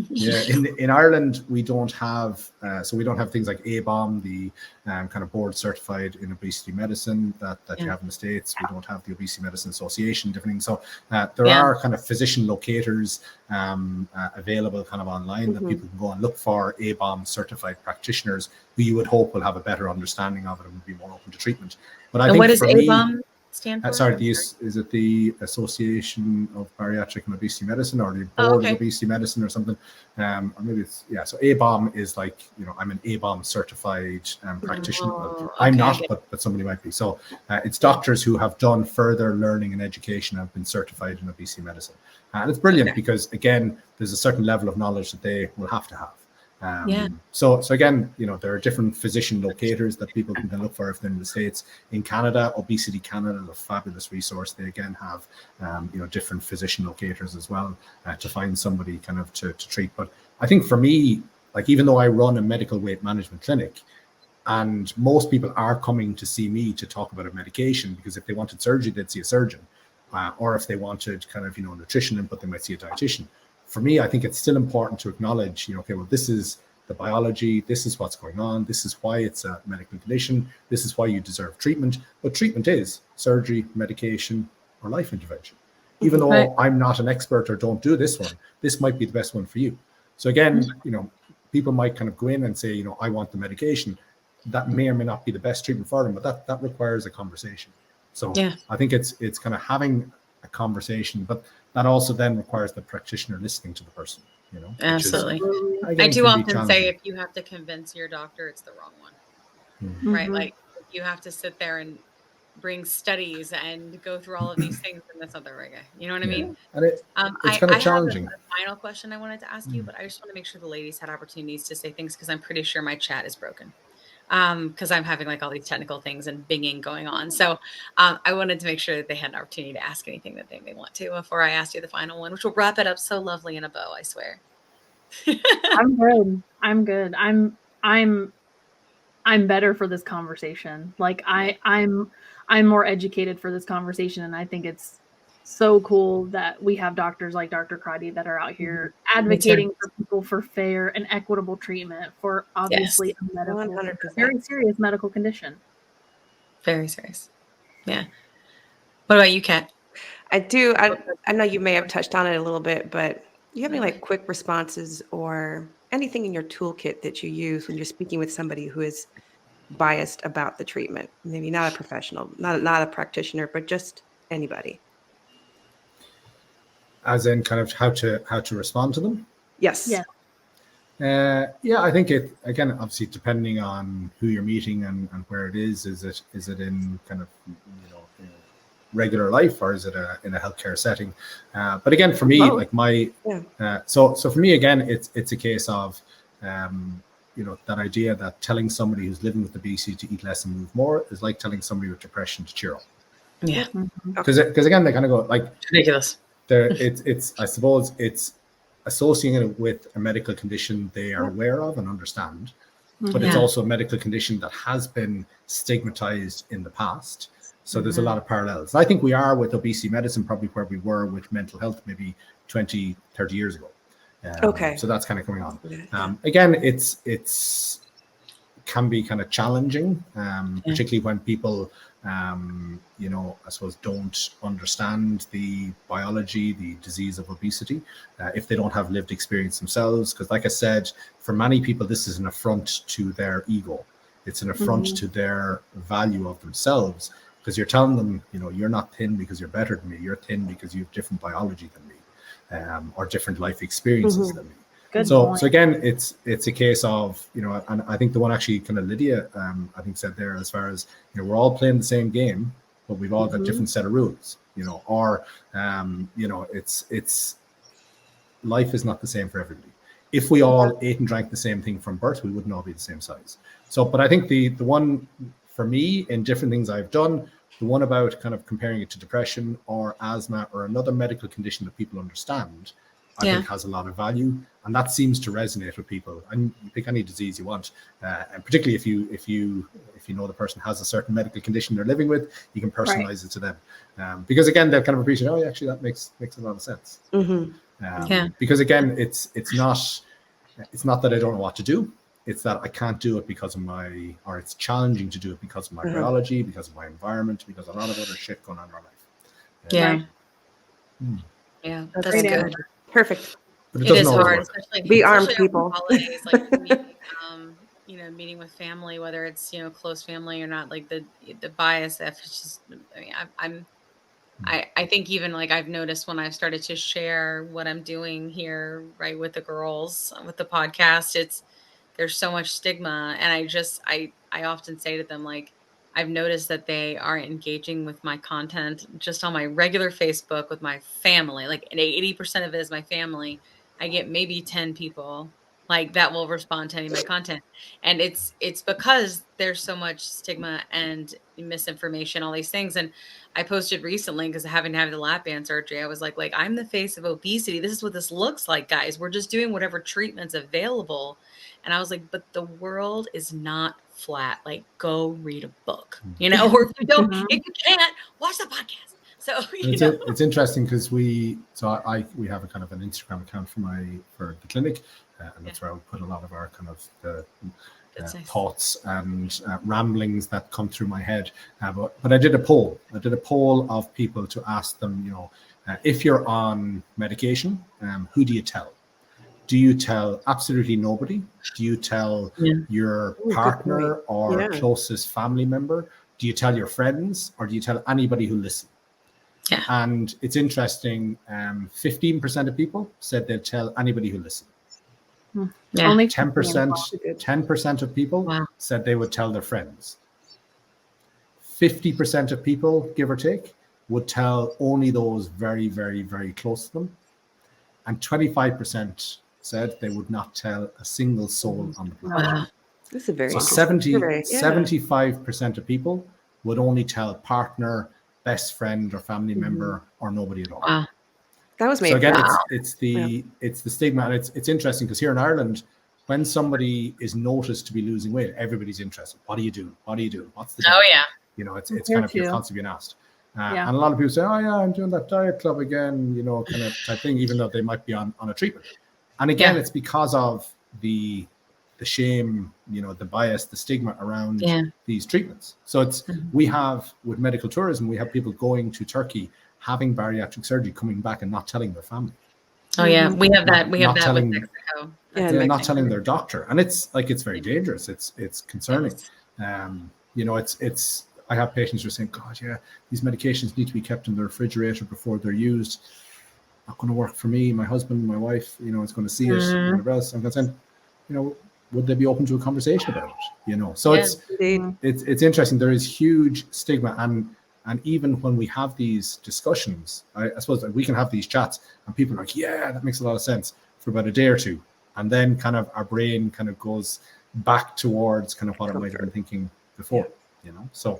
S5: Yeah, in Ireland we don't have we don't have things like ABOM, the kind of board certified in obesity medicine that you have in the States. We don't have the Obesity Medicine Association, different things. So there are kind of physician locators available kind of online that people can go and look for ABOM certified practitioners who you would hope will have a better understanding of it and would be more open to treatment. But I think
S4: what does ABOM stand for?
S5: Is it the Association of Bariatric and Obesity Medicine or the Board of Obesity Medicine or something? Or maybe it's, so ABOM is like, I'm an ABOM certified practitioner. I'm not, but somebody might be. So it's doctors who have done further learning and education and have been certified in obesity medicine. And it's brilliant because, again, there's a certain level of knowledge that they will have to have. So again, there are different physician locators that people can look for if they're in the States. In Canada, Obesity Canada is a fabulous resource. They again have, different physician locators as well to find somebody kind of to treat. But I think for me, like, even though I run a medical weight management clinic, and most people are coming to see me to talk about a medication, because if they wanted surgery, they'd see a surgeon, or if they wanted kind of, nutrition input, they might see a dietitian. For me, I think it's still important to acknowledge, okay, well, this is the biology, this is what's going on, this is why it's a medical condition, this is why you deserve treatment. But treatment is surgery, medication, or life intervention. Even though I'm not an expert or don't do this one, this might be the best one for you. So again, people might kind of go in and say, I want the medication. That may or may not be the best treatment for them, but that requires a conversation. So I think it's kind of having a conversation, but that also then requires the practitioner listening to the person,
S4: Absolutely.
S5: Again,
S4: I do often say, if you have to convince your doctor, it's the wrong one, right? Like, if you have to sit there and bring studies and go through all of these things, and that's not the right guy. You know what I mean?
S5: And it's kind of challenging.
S4: I have a final question I wanted to ask you, but I just want to make sure the ladies had opportunities to say things, because I'm pretty sure my chat is broken. Because I'm having like all these technical things and binging going on. So I wanted to make sure that they had an opportunity to ask anything that they may want to before I asked you the final one, which will wrap it up so lovely in a bow, I swear.
S6: I'm good. I'm better for this conversation. Like, I'm more educated for this conversation, and I think it's so cool that we have doctors like Dr. Crotty that are out here advocating for people for fair and equitable treatment for obviously a medical, 100%. Very serious medical condition.
S4: Very serious. Yeah. What about you, Kat?
S7: I do. I know you may have touched on it a little bit, but do you have any like quick responses or anything in your toolkit that you use when you're speaking with somebody who is biased about the treatment? Maybe not a professional, not a practitioner, but just anybody.
S5: As in kind of how to respond to them?
S7: Yes.
S6: Yeah.
S5: I think it, again, obviously depending on who you're meeting and where it is it in kind of, regular life, or is it in a healthcare setting? But again, for me, like so for me, again, it's a case of, that idea that telling somebody who's living with obesity to eat less and move more is like telling somebody with depression to cheer up.
S4: Yeah.
S5: Because again, they kind of go like,
S4: ridiculous.
S5: It's I suppose it's associated with a medical condition they are aware of and understand, but it's also a medical condition that has been stigmatized in the past. So there's a lot of parallels. I think we are with obesity medicine probably where we were with mental health maybe 20, 30 years ago. So that's kind of going on. Again, it's can be kind of challenging, particularly when people, I suppose don't understand the biology, the disease of obesity, if they don't have lived experience themselves. Because like I said, for many people, this is an affront to their ego. It's an affront to their value of themselves, because you're telling them, you're not thin because you're better than me. You're thin because you have different biology than me, or different life experiences than me. So again, it's a case of, and I think the one actually kind of Lydia, I think said there, as far as, we're all playing the same game, but we've all got different set of rules, or, it's life is not the same for everybody. If we all ate and drank the same thing from birth, we wouldn't all be the same size. So, but I think the one for me in different things I've done, the one about kind of comparing it to depression or asthma or another medical condition that people understand, I think has a lot of value, and that seems to resonate with people. And you pick any disease you want, and particularly if you know the person has a certain medical condition they're living with, you can personalize it to them, because again they'll kind of appreciate, oh, actually that makes a lot of sense. Because again, it's not that I don't know what to do, it's that I can't do it because of or it's challenging to do it because of my biology, because of my environment, because of a lot of other shit going on in our life.
S4: Yeah, that's good.
S7: Perfect.
S5: But
S4: it is hard, especially
S7: be armed people.
S4: Holidays, like meeting with family, whether it's close family or not. Like the bias, it's just. I mean, I think even like I've noticed when I've started to share what I'm doing here, right, with the girls with the podcast, there's so much stigma, and I often say to them, like, I've noticed that they aren't engaging with my content just on my regular Facebook with my family. Like, and 80% of it is my family. I get maybe 10 people like that will respond to any of my content. And it's because there's so much stigma and misinformation, all these things. And I posted recently, because having to have the lap band surgery, I was like, I'm the face of obesity. This is what this looks like, guys. We're just doing whatever treatment's available. And I was like, but the world is not flat. Like, go read a book, you know, or if you don't, if you can't, watch the podcast. So
S5: it's interesting because we have a kind of an Instagram account for the clinic, and that's where I put a lot of our kind of the
S4: nice.
S5: thoughts and ramblings that come through my head. But I did a poll. Of people to ask them, you know, if you're on medication, who do you tell? Do you tell absolutely nobody? Do you tell your partner or closest family member? Do you tell your friends, or do you tell anybody who listens?
S4: Yeah.
S5: And it's interesting, 15% of people said they'd tell anybody who listens.
S4: Yeah.
S6: Only
S5: 10% of people said they would tell their friends. 50% of people, give or take, would tell only those very, very, very close to them. And 25% said they would not tell a single soul on the planet.
S4: Wow.
S7: This is a very
S5: So
S7: interesting survey.
S5: 75% of people would only tell partner, best friend or family member, or nobody at all.
S4: Wow.
S7: That was made.
S5: So again, it's the stigma, and it's interesting because here in Ireland, when somebody is noticed to be losing weight, everybody's interested. What do you do? What do you do? What's the diet?
S4: Oh yeah.
S5: You know, it's kind of, you're constantly being asked. And a lot of people say, oh yeah, I'm doing that diet club again, you know, kind of type thing, even though they might be on a treatment. And again, it's because of the shame, you know, the bias, the stigma around these treatments. So it's we have, with medical tourism, we have people going to Turkey, having bariatric surgery, coming back and not telling their family.
S4: Oh yeah, we have that. We have that with Mexico.
S5: Not telling their doctor, and it's very dangerous. It's concerning. You know, it's. I have patients who are saying, God, yeah, these medications need to be kept in the refrigerator before they're used. Not going to work for me, my husband, my wife. You know, it's going to see it. Whatever else. I'm going to say, you know, would they be open to a conversation about it? You know, so it's interesting. There is huge stigma, and even when we have these discussions, I suppose that we can have these chats, and people are like, yeah, that makes a lot of sense for about a day or two, and then kind of our brain kind of goes back towards kind of what it might have been thinking before. You know, so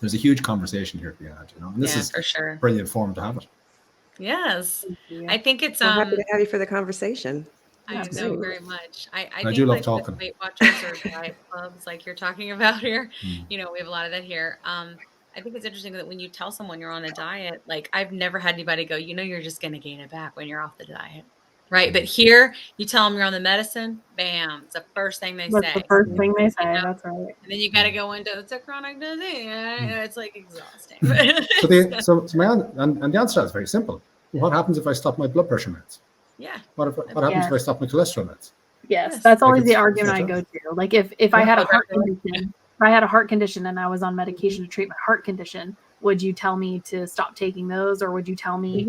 S5: there's a huge conversation here to be had. You know, and this is
S4: for sure.
S5: a brilliant forum to have it.
S4: Yes, I think it's
S7: I'm happy to have you for the conversation.
S4: I know very much. I think
S5: do love
S4: like
S5: talking.
S4: Weight Watchers or diet clubs, like you're talking about here. You know, we have a lot of that here. I think it's interesting that when you tell someone you're on a diet, like I've never had anybody go, you know, you're just going to gain it back when you're off the diet. Right. But here you tell them you're on the medicine, bam, it's the first thing they say.
S6: That's the first thing they say.
S4: You know?
S6: That's right.
S4: And then you got to go into it's a chronic disease. It's like exhausting.
S5: So the answer to that is very simple. What happens if I stop my blood pressure meds?
S4: Yeah.
S5: What happens if I stop my cholesterol meds?
S6: Yes, that's always the argument I go to. Like if I had a heart condition, and I was on medication to treat my heart condition, would you tell me to stop taking those, or would you tell me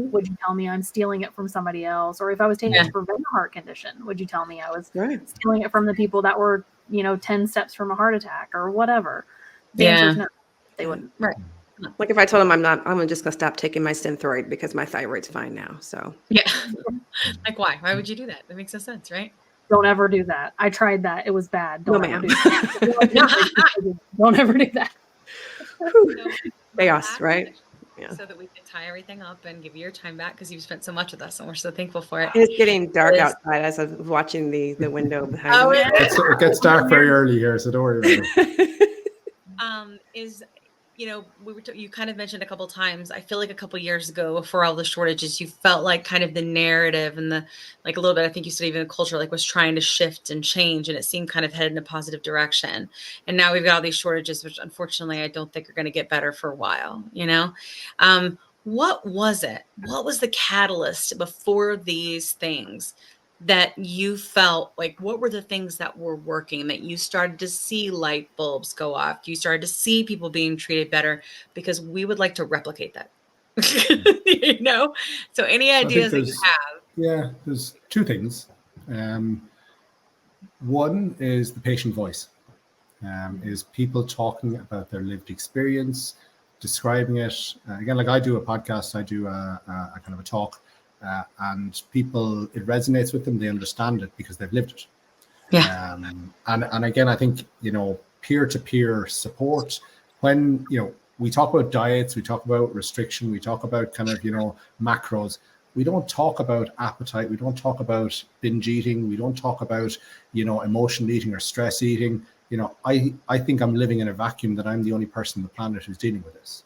S6: I'm stealing it from somebody else? Or if I was taking it to prevent a heart condition, would you tell me I was stealing it from the people that were, 10 steps from a heart attack or whatever? The answer is no, they wouldn't.
S4: Right.
S7: Like if I told them I'm just gonna stop taking my Synthroid because my thyroid's fine now. So
S4: like why? Why would you do that? That makes no sense, right?
S6: Don't ever do that. I tried that. It was bad. Don't
S7: ever
S6: do that. Don't ever do that.
S7: Chaos, right?
S4: Yeah. So that we can tie everything up and give you your time back because you've spent so much with us and we're so thankful for it.
S7: It's getting dark outside as I'm watching the window behind me.
S5: It gets dark very early here, so don't worry about it.
S4: You kind of mentioned a couple of times, I feel like a couple of years ago for all the shortages, you felt like kind of the narrative and the, like a little bit, I think you said even the culture like was trying to shift and change, and it seemed kind of headed in a positive direction. And now we've got all these shortages, which unfortunately I don't think are going to get better for a while, What was it? What was the catalyst before these things that you felt like, what were the things that were working and that you started to see light bulbs go off? You started to see people being treated better, because we would like to replicate that, So any ideas that you have?
S5: Yeah, there's two things. One is the patient voice, is people talking about their lived experience, describing it. Again, like I do a podcast, I do a kind of a talk and people, it resonates with them. They understand it because they've lived it.
S4: Yeah.
S5: And again, I think, peer-to-peer support, when, we talk about diets, we talk about restriction, we talk about kind of, macros. We don't talk about appetite. We don't talk about binge eating. We don't talk about, emotional eating or stress eating. I think I'm living in a vacuum, that I'm the only person on the planet who's dealing with this.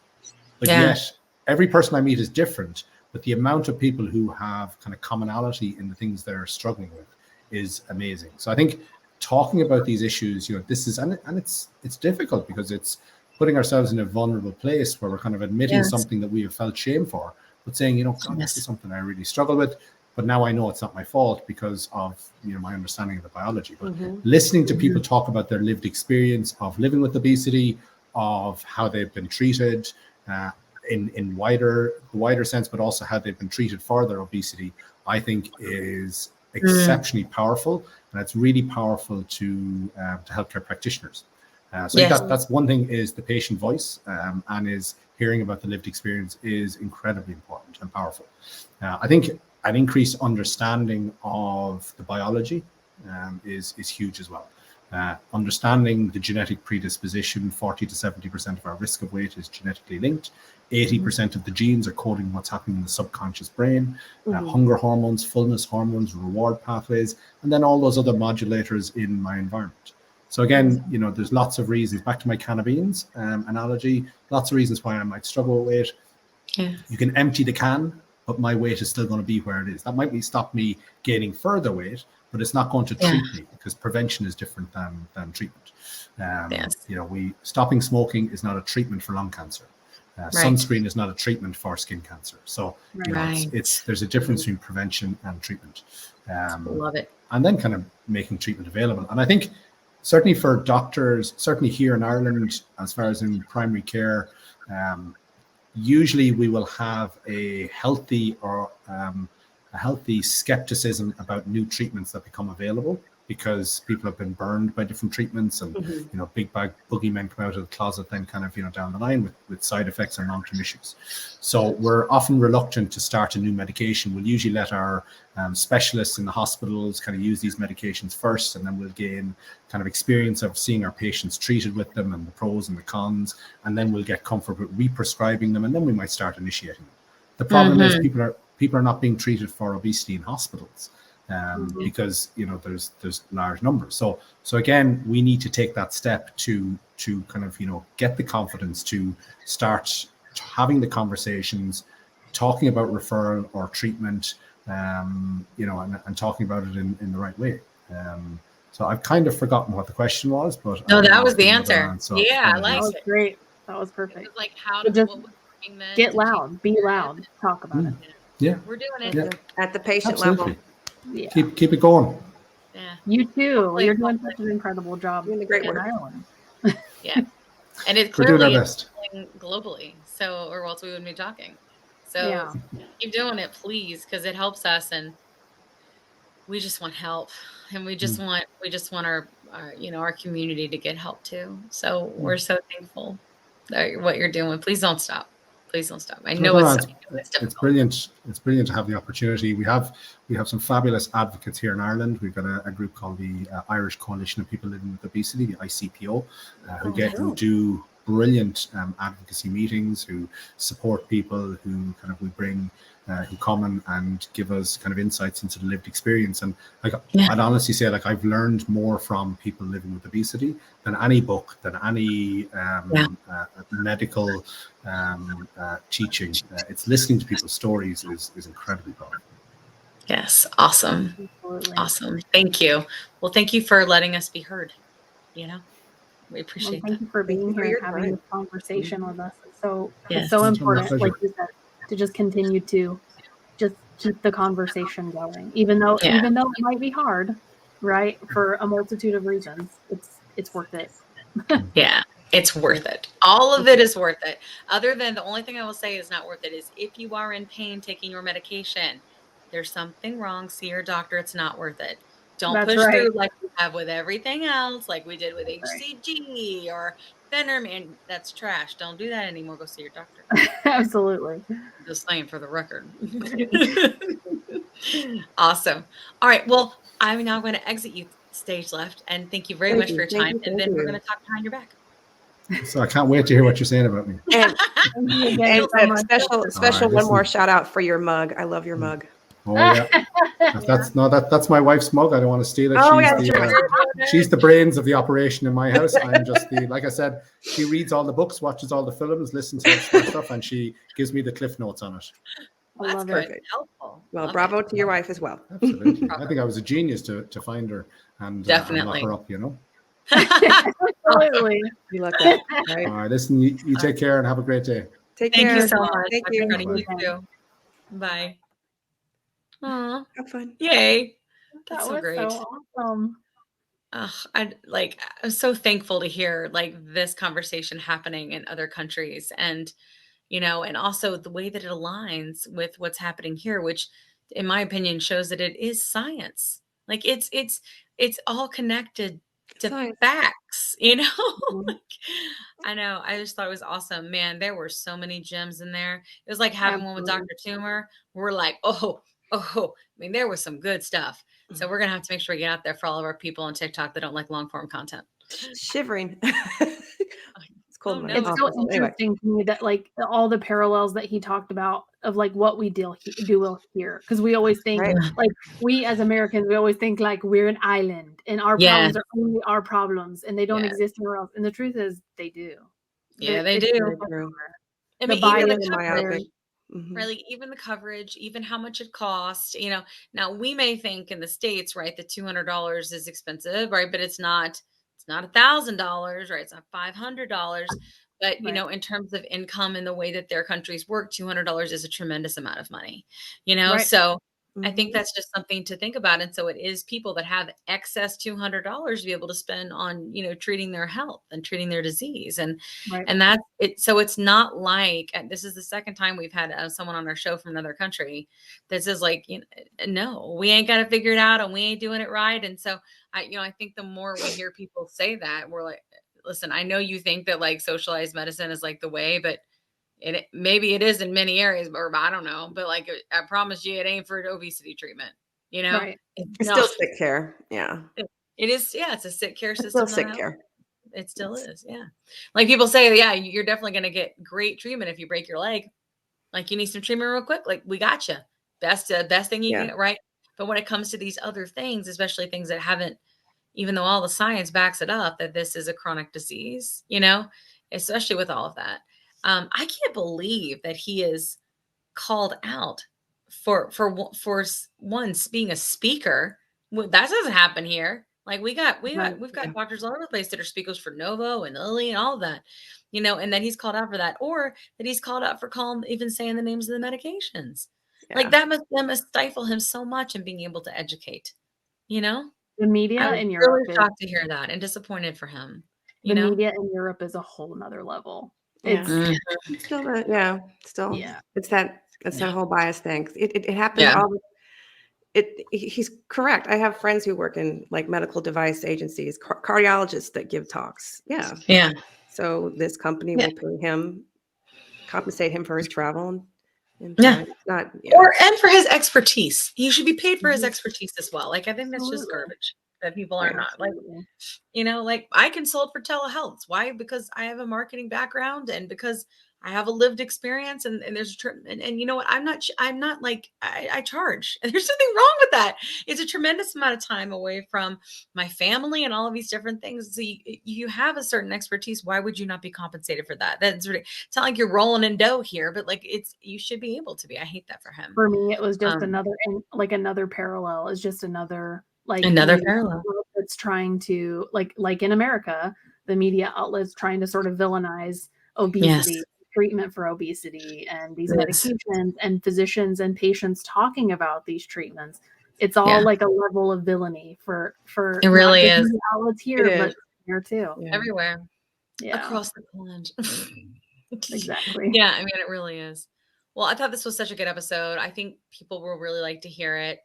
S5: But yet every person I meet is different, but the amount of people who have kind of commonality in the things they're struggling with is amazing. So I think talking about these issues, this is, and it's difficult, because it's putting ourselves in a vulnerable place where we're kind of admitting something that we have felt shame for, but saying, God, this is something I really struggle with, but now I know it's not my fault because of, my understanding of the biology. But listening to people talk about their lived experience of living with obesity, of how they've been treated, in wider sense, but also how they've been treated for their obesity, I think is exceptionally powerful, and it's really powerful to healthcare practitioners. So I think that's one thing, is the patient voice, and is hearing about the lived experience is incredibly important and powerful. I think an increased understanding of the biology is huge as well. Understanding the genetic predisposition, 40 to 70% of our risk of weight is genetically linked. 80% of the genes are coding what's happening in the subconscious brain. Hunger hormones, fullness hormones, reward pathways, and then all those other modulators in my environment. So again, there's lots of reasons, back to my can of beans analogy, lots of reasons why I might struggle with weight.
S4: Yeah.
S5: You can empty the can, but my weight is still going to be where it is. That might stop me gaining further weight, but it's not going to treat me, because prevention is different than treatment. Stopping smoking is not a treatment for lung cancer. Sunscreen is not a treatment for skin cancer. So there's a difference between prevention and treatment.
S4: Love it.
S5: And then kind of making treatment available. And I think certainly for doctors, certainly here in Ireland, as far as in primary care, usually we will have a healthy skepticism about new treatments that become available, because people have been burned by different treatments, and big bag boogeymen come out of the closet then kind of down the line with side effects and long-term issues. So we're often reluctant to start a new medication. We'll usually let our specialists in the hospitals kind of use these medications first, and then we'll gain kind of experience of seeing our patients treated with them and the pros and the cons, and then we'll get comfort with re-prescribing them, and then we might start initiating them. The problem is people are not being treated for obesity in hospitals. Because there's large numbers. So again, we need to take that step to kind of get the confidence to start having the conversations, talking about referral or treatment, and talking about it in the right way. So I've kind of forgotten what the question was, but
S4: no, that was the answer. Yeah, I like
S6: that was
S4: it.
S6: great. That was perfect.
S4: It was like how
S6: to
S4: to
S6: get loud, be loud, talk about it.
S5: Yeah,
S4: we're doing it.
S5: Yeah.
S7: At the patient
S5: Absolutely.
S7: level.
S6: Yeah.
S5: Keep it going.
S4: Yeah.
S6: You too. You're doing such an incredible job.
S7: Doing a great work.
S6: Ireland.
S4: Yeah. And it's
S5: We're doing
S4: clearly
S5: our best
S4: globally. So, or else we wouldn't be talking. So keep doing it, please, because it helps us, and we just want help, and we just want our our community to get help too. So we're so thankful that what you're doing. Please don't stop. Please don't stop. I know
S5: it's brilliant. It's brilliant to have the opportunity. We have some fabulous advocates here in Ireland. We've got a group called the Irish Coalition of People Living with Obesity, the ICPO, who do brilliant advocacy meetings, who support people, who kind of we bring who come and give us kind of insights into the lived experience. And I'd honestly say, I've learned more from people living with obesity than any book, than any medical teaching. It's listening to people's stories is incredibly powerful.
S4: Yes. Awesome. Absolutely. Awesome. Thank you. Well, thank you for letting us be heard. We appreciate that.
S6: Thank you for being here and having this conversation with us. It's so important, like you said, to just continue to just keep the conversation going, even though it might be hard, right? For a multitude of reasons, it's worth it.
S4: Yeah, it's worth it. All of it is worth it. Other than the only thing I will say is not worth it is if you are in pain taking your medication, there's something wrong. See your doctor. It's not worth it. Don't push through like we have with everything else, like we did with HCG or thinner, man. That's trash. Don't do that anymore. Go see your doctor.
S6: Absolutely.
S4: Just saying for the record. Awesome. All right. Well, I'm now going to exit you stage left, and thank you very much for your time. And then we're going to talk behind your back.
S5: So I can't wait to hear what you're saying about me.
S7: And,
S6: Again,
S7: and special
S5: right,
S7: one more
S5: listen.
S7: shout out for your mug. I love your mug.
S5: Oh yeah, that's my wife's mug. I don't want to steal it.
S7: Oh,
S5: She's the brains of the operation in my house. I'm just like I said, she reads all the books, watches all the films, listens to all the stuff, and she gives me the cliff notes on it.
S4: Well, that's
S7: good.
S4: Helpful.
S7: Well,
S4: Love
S7: bravo
S4: it.
S7: to your wife as well.
S5: Absolutely. I think I was a genius to find her and
S4: Definitely.
S5: lock her up, you know.
S6: Absolutely.
S7: You like that, right?
S5: All right, listen, you take care and have a great day.
S7: Take
S4: Thank
S7: care.
S4: you so much.
S7: Thank
S4: Dr.
S7: you.
S4: Crotty. You too. Bye. Aw.
S7: Have fun.
S4: Yay.
S6: That
S4: That's so
S6: was
S4: great.
S6: so awesome.
S4: I'm so thankful to hear like this conversation happening in other countries, and and also the way that it aligns with what's happening here, which in my opinion shows that it is science. Like it's all connected to
S7: Science.
S4: facts,
S7: Mhm.
S4: Like, I know. I just thought it was awesome. Man, there were so many gems in there. It was like having one with Dr. Toomer. We're like, I mean, there was some good stuff. So we're going to have to make sure we get out there for all of our people on TikTok that don't like long form content.
S7: Shivering. It's cold.
S4: Oh,
S7: in my
S4: no.
S6: It's so
S7: office. Anyway.
S6: interesting to me that like all the parallels that he talked about of like what we do here, because we always think
S7: Right.
S6: like we as Americans, we always think like we're an island and our
S4: Yes.
S6: problems are only our problems and they don't
S4: Yes.
S6: exist anywhere else. And the truth is they do.
S4: Yeah, they
S6: It's
S4: do.
S7: Very true.
S4: I
S6: The
S4: mean, even
S6: bias
S4: the
S6: is
S4: coverage,
S7: Myopic. Mhm.
S4: right? Like even the coverage, even how much it costs, now we may think in the States, right, that $200 is expensive, right? But it's not $1,000, right? It's not $500. But,
S6: Right.
S4: in terms of income and the way that their countries work, $200 is a tremendous amount of money,
S6: Right.
S4: So I think
S7: Mhm.
S4: that's just something to think about. And so it is people that have excess $200 to be able to spend on, treating their health and treating their disease. And
S6: Right.
S4: that's it. So it's not like, and this is the second time we've had someone on our show from another country that says like, no, we ain't got to figure it out and we ain't doing it right. And so I think the more we hear people say that, we're like, listen, I know you think that like socialized medicine is like the way, but maybe it is in many areas, or I don't know, but like I promise you, it ain't for obesity treatment.
S6: Right.
S7: It's still sick care. Yeah.
S4: It is. Yeah, it's a sick care
S7: It's
S4: system.
S7: still sick care.
S4: It still is. Yeah, like people say, yeah, you're definitely going to get great treatment if you break your leg. Like you need some treatment real quick. Like we got you. Best thing you can get, right? But when it comes to these other things, especially things that haven't, even though all the science backs it up, that this is a chronic disease, especially with all of that. I can't believe that he is called out for once being a speaker. That doesn't happen here. Like we've got doctors all over the place that are speakers for Novo and Lilly and all of that, and then he's called out for that, or that he's called out for even saying the names of the medications.
S7: Yeah.
S4: Like that must stifle him so much in being able to educate.
S6: The media
S4: I was
S6: in Europe
S4: really shocked to hear that and disappointed for him.
S6: the media in Europe is a whole nother level.
S7: Yeah.
S6: It's
S7: Still, it's that whole bias thing. It happens
S4: Yeah.
S7: all. He's correct. I have friends who work in like medical device agencies, cardiologists that give talks. Yeah.
S4: Yeah.
S7: So this company will pay him, compensate him for his travel. And
S4: Yeah.
S7: not
S4: And for his expertise. He should be paid for his expertise as well. Like I think that's just garbage that people are not like, like I consult for telehealth. Why? Because I have a marketing background and because I have a lived experience and there's and you know what? I'm not like I charge. And there's nothing wrong with that. It's a tremendous amount of time away from my family and all of these different things. So you have a certain expertise. Why would you not be compensated for that? It's not like you're rolling in dough here, but like you should be able to be. I hate that for him.
S6: For me, it was just another parallel. It's just another
S4: parallel
S6: that's trying to like in America, the media outlets trying to sort of villainize obesity, treatment for obesity, and these medications, and physicians and patients talking about these treatments. It's all like a level of villainy for
S4: it really
S6: not just
S4: is
S6: the outlets here, but here too.
S4: everywhere, across the pond.
S6: Exactly.
S4: Yeah, I mean it really is. Well, I thought this was such a good episode. I think people will really like to hear it.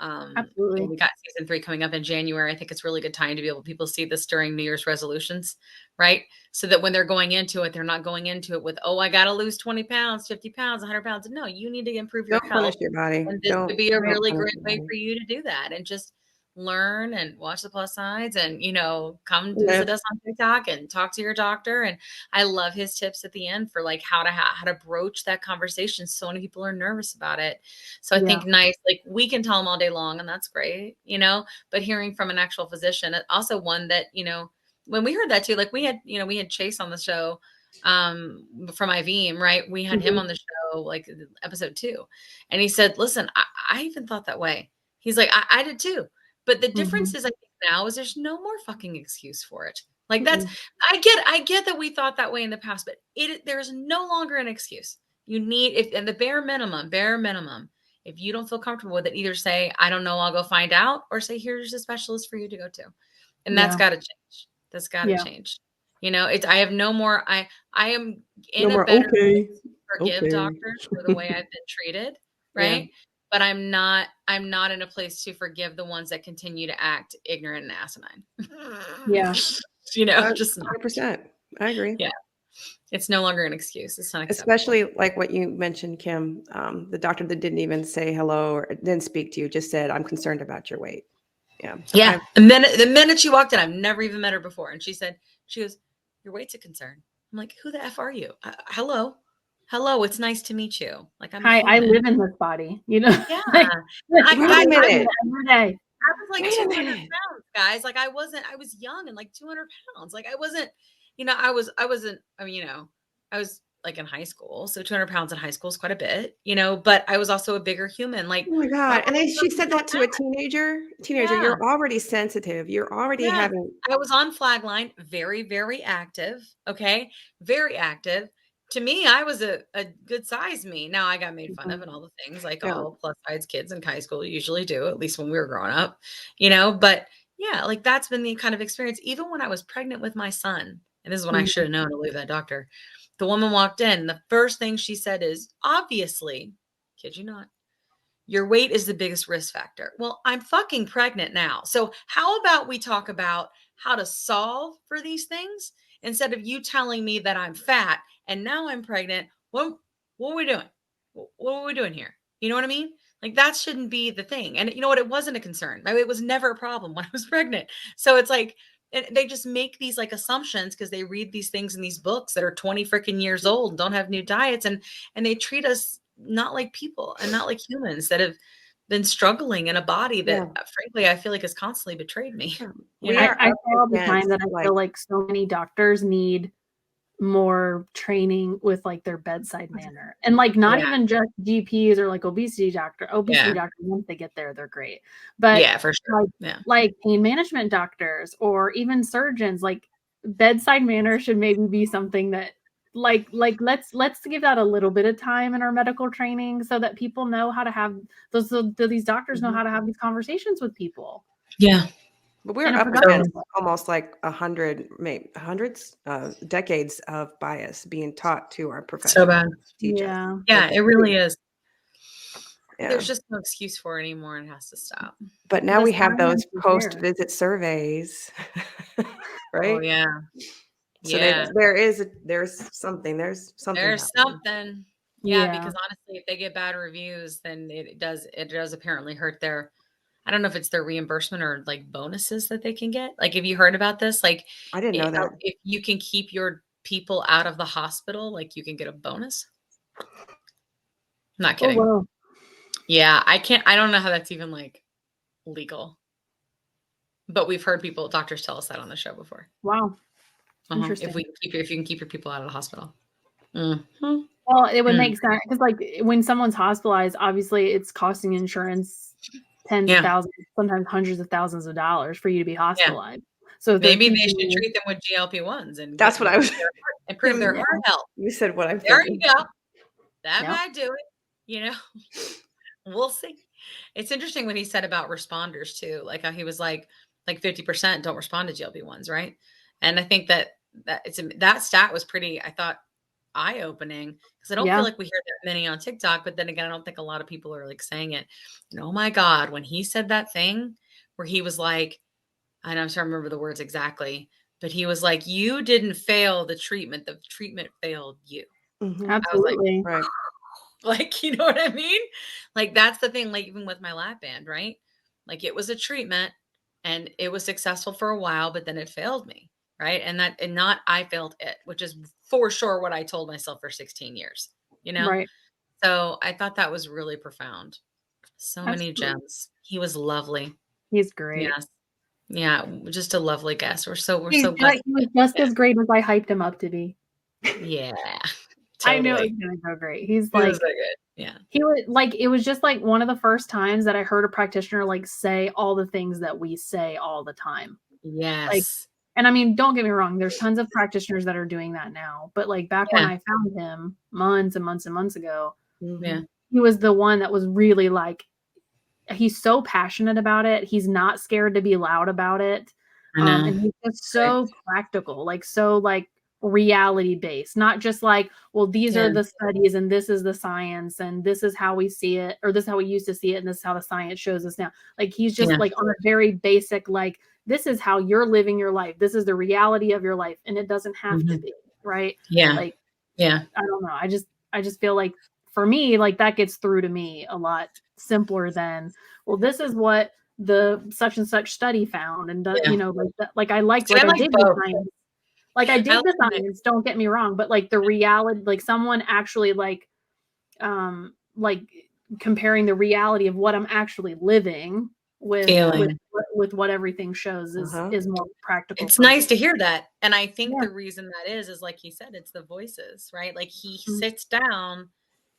S6: Absolutely.
S4: We got season 3 coming up in January. I think it's really good time to be able people see this during New Year's resolutions, right? So that when they're going into it, they're not going into it with, oh, I got to lose 20 pounds, 50 pounds, 100 pounds. No, you need to improve your
S7: Don't
S4: health.
S7: punish your body.
S4: And this would be a
S7: Don't
S4: really
S7: punish
S4: great
S7: your
S4: way
S7: body.
S4: for you to do that and just learn and watch the plus sides and, come
S7: Yeah.
S4: visit us on TikTok and talk to your doctor. And I love his tips at the end for like how to broach that conversation. So many people are nervous about it. So I think nice, like we can tell them all day long and that's great, but hearing from an actual physician, also one that, when we heard that too, like we had Chase on the show from IVM, right? We had him on the show, like episode 2. And he said, listen, I even thought that way. He's like, I did too. But the difference is, I think now is there's no more fucking excuse for it. Like I get that we thought that way in the past, but there's no longer an excuse. You need, and the bare minimum, if you don't feel comfortable with it, either say, I don't know, I'll go find out, or say, here's a specialist for you to go to. And that's got to change. That's got to change. I have no more, I am in a better place to forgive doctors for the way I've been treated. Right. Yeah. But I'm not in a place to forgive the ones that continue to act ignorant and asinine.
S6: Yeah.
S7: Just 100%. I agree.
S4: Yeah. It's no longer an excuse. It's not acceptable.
S7: Especially like what you mentioned, Kim, the doctor that didn't even say hello or didn't speak to you, just said, I'm concerned about your weight. Yeah.
S4: Yeah. The minute she walked in, I've never even met her before. And she goes, your weight's a concern. I'm like, who the F are you? Hello, it's nice to meet you. Like,
S6: I live in this body,
S4: Yeah.
S7: Wait a minute.
S6: Every day.
S4: I was like 200 pounds, guys. Like I was young and like 200 pounds. Like I wasn't, I was like in high school. So 200 pounds in high school is quite a bit, but I was also a bigger human. Like,
S7: oh my God. And then she said that to a teenager, you're already sensitive. You're already having.
S4: I was on Flagline, very, very active. Okay. Very active. To me, I was a good size me. Now I got made fun of and all the things like all plus size kids in high school usually do, at least when we were growing up, but yeah, like that's been the kind of experience. Even when I was pregnant with my son, and this is when I should have known to leave that doctor. The woman walked in. The first thing she said is, obviously, kid you not, your weight is the biggest risk factor. Well, I'm fucking pregnant now. So how about we talk about how to solve for these things instead of you telling me that I'm fat and now I'm pregnant. What are we doing? What are we doing here? You know what I mean? Like that shouldn't be the thing. And you know what? It wasn't a concern. It was never a problem when I was pregnant. So it's like, they just make these like assumptions because they read these things in these books that are 20 freaking years old and don't have new diets. And they treat us not like people and not like humans that have been struggling in a body that frankly, I feel like has constantly betrayed me.
S6: I say all the time that I feel like so many doctors need more training with like their bedside manner and like not even just GPs or like obesity doctors, once they get there, they're great. But
S4: for sure.
S6: Like pain management doctors or even surgeons, like bedside manner should maybe be something that like let's give that a little bit of time in our medical training so that people know how to have these doctors know how to have these conversations with people.
S4: Yeah.
S7: But we're up against almost like hundreds of decades of bias being taught to our profession.
S4: So bad.
S6: Yeah,
S4: it really is.
S7: Yeah.
S4: There's just no excuse for it anymore and it has to stop.
S7: But now we have those post-visit surveys, right?
S4: Oh yeah.
S7: So there's something. There's
S4: something. Yeah, because honestly, if they get bad reviews, then it does apparently hurt their, I don't know if it's their reimbursement or like bonuses that they can get. Like, have you heard about this? Like,
S7: I didn't know that.
S4: If you can keep your people out of the hospital, like you can get a bonus. I'm not kidding.
S6: Oh, wow.
S4: Yeah, I don't know how that's even like legal. But we've heard doctors tell us that on the show before.
S6: Wow. Interesting.
S4: If you can keep your people out of the hospital.
S6: Mm-hmm. Well, it would make sense because like when someone's hospitalized, obviously it's costing insurance tens of thousands, sometimes hundreds of thousands of dollars for you to be hospitalized. So
S4: maybe they should treat them with GLP-1s and
S7: that's what I was
S4: improve their heart health.
S7: You said what I'm
S4: there thinking. You go. That might do it. We'll see. It's interesting what he said about responders too, like how he was like 50% don't respond to GLP-1s, right? And I think that stat was pretty, I thought, eye-opening because I don't
S6: Yeah.
S4: feel like we hear that many on TikTok, but then again, I don't think a lot of people are like saying it. And oh my God, when he said that thing where he was like, and I'm trying to remember the words exactly, but he was like, you didn't fail the treatment failed you.
S7: Mhm.
S4: I was like,
S6: Absolutely.
S7: Right.
S4: like, you know what I mean? Like, that's the thing, like, even with my lap band, right? Like, it was a treatment and it was successful for a while, but then it failed me, right? And not I failed it, which is for sure what I told myself for 16 years, you know?
S6: Right.
S4: So I thought that was really profound. So many
S6: Absolutely.
S4: gems. He was lovely.
S6: He's great.
S4: Yes. Yeah, just a lovely guest. We're so
S6: He
S4: blessed.
S6: was just as great as I hyped him up to be.
S4: Yeah,
S6: I knew it
S4: totally.
S6: was gonna go great. He's
S4: It was
S6: like,
S4: so good. Yeah.
S6: he was like, it was just like one of the first times that I heard a practitioner like say all the things that we say all the time. Like,
S4: Yes.
S6: and I mean, don't get me wrong, there's tons of practitioners that are doing that now. But like back when
S4: Yeah.
S6: I found him months and months and months ago,
S4: Yeah.
S6: he was the one that was really like, he's so passionate about it. He's not scared to be loud about it.
S4: I know.
S6: And he's just so practical, like so like reality based, not just like, well, these are
S4: Yeah.
S6: the studies and this is the science and this is how we see it, or this is how we used to see it and this is how the science shows us now. Like he's just
S4: Yeah.
S6: like on a very basic, like, this is how you're living your life. This is the reality of your life. And it doesn't have to be, right?
S4: Yeah.
S6: Like,
S4: Yeah.
S6: I don't know. I just feel like for me, like that gets through to me a lot simpler than, well, this is what the such and such study found. And,
S4: Yeah.
S6: you know, like, like I liked,
S4: See,
S6: like
S4: I
S6: I
S4: like
S6: did
S4: both.
S6: the science. Like I
S4: I
S6: did
S4: like
S6: the
S4: the mix.
S6: science, don't get me wrong, but like the reality, like someone actually like comparing the reality of what I'm actually living with
S4: Feeling.
S6: with what everything shows is more practical.
S4: It's
S6: for me.
S4: nice to hear that. And I think
S6: Yeah.
S4: the reason that is like he said, it's the voices, right? Like he
S6: Mhm.
S4: sits down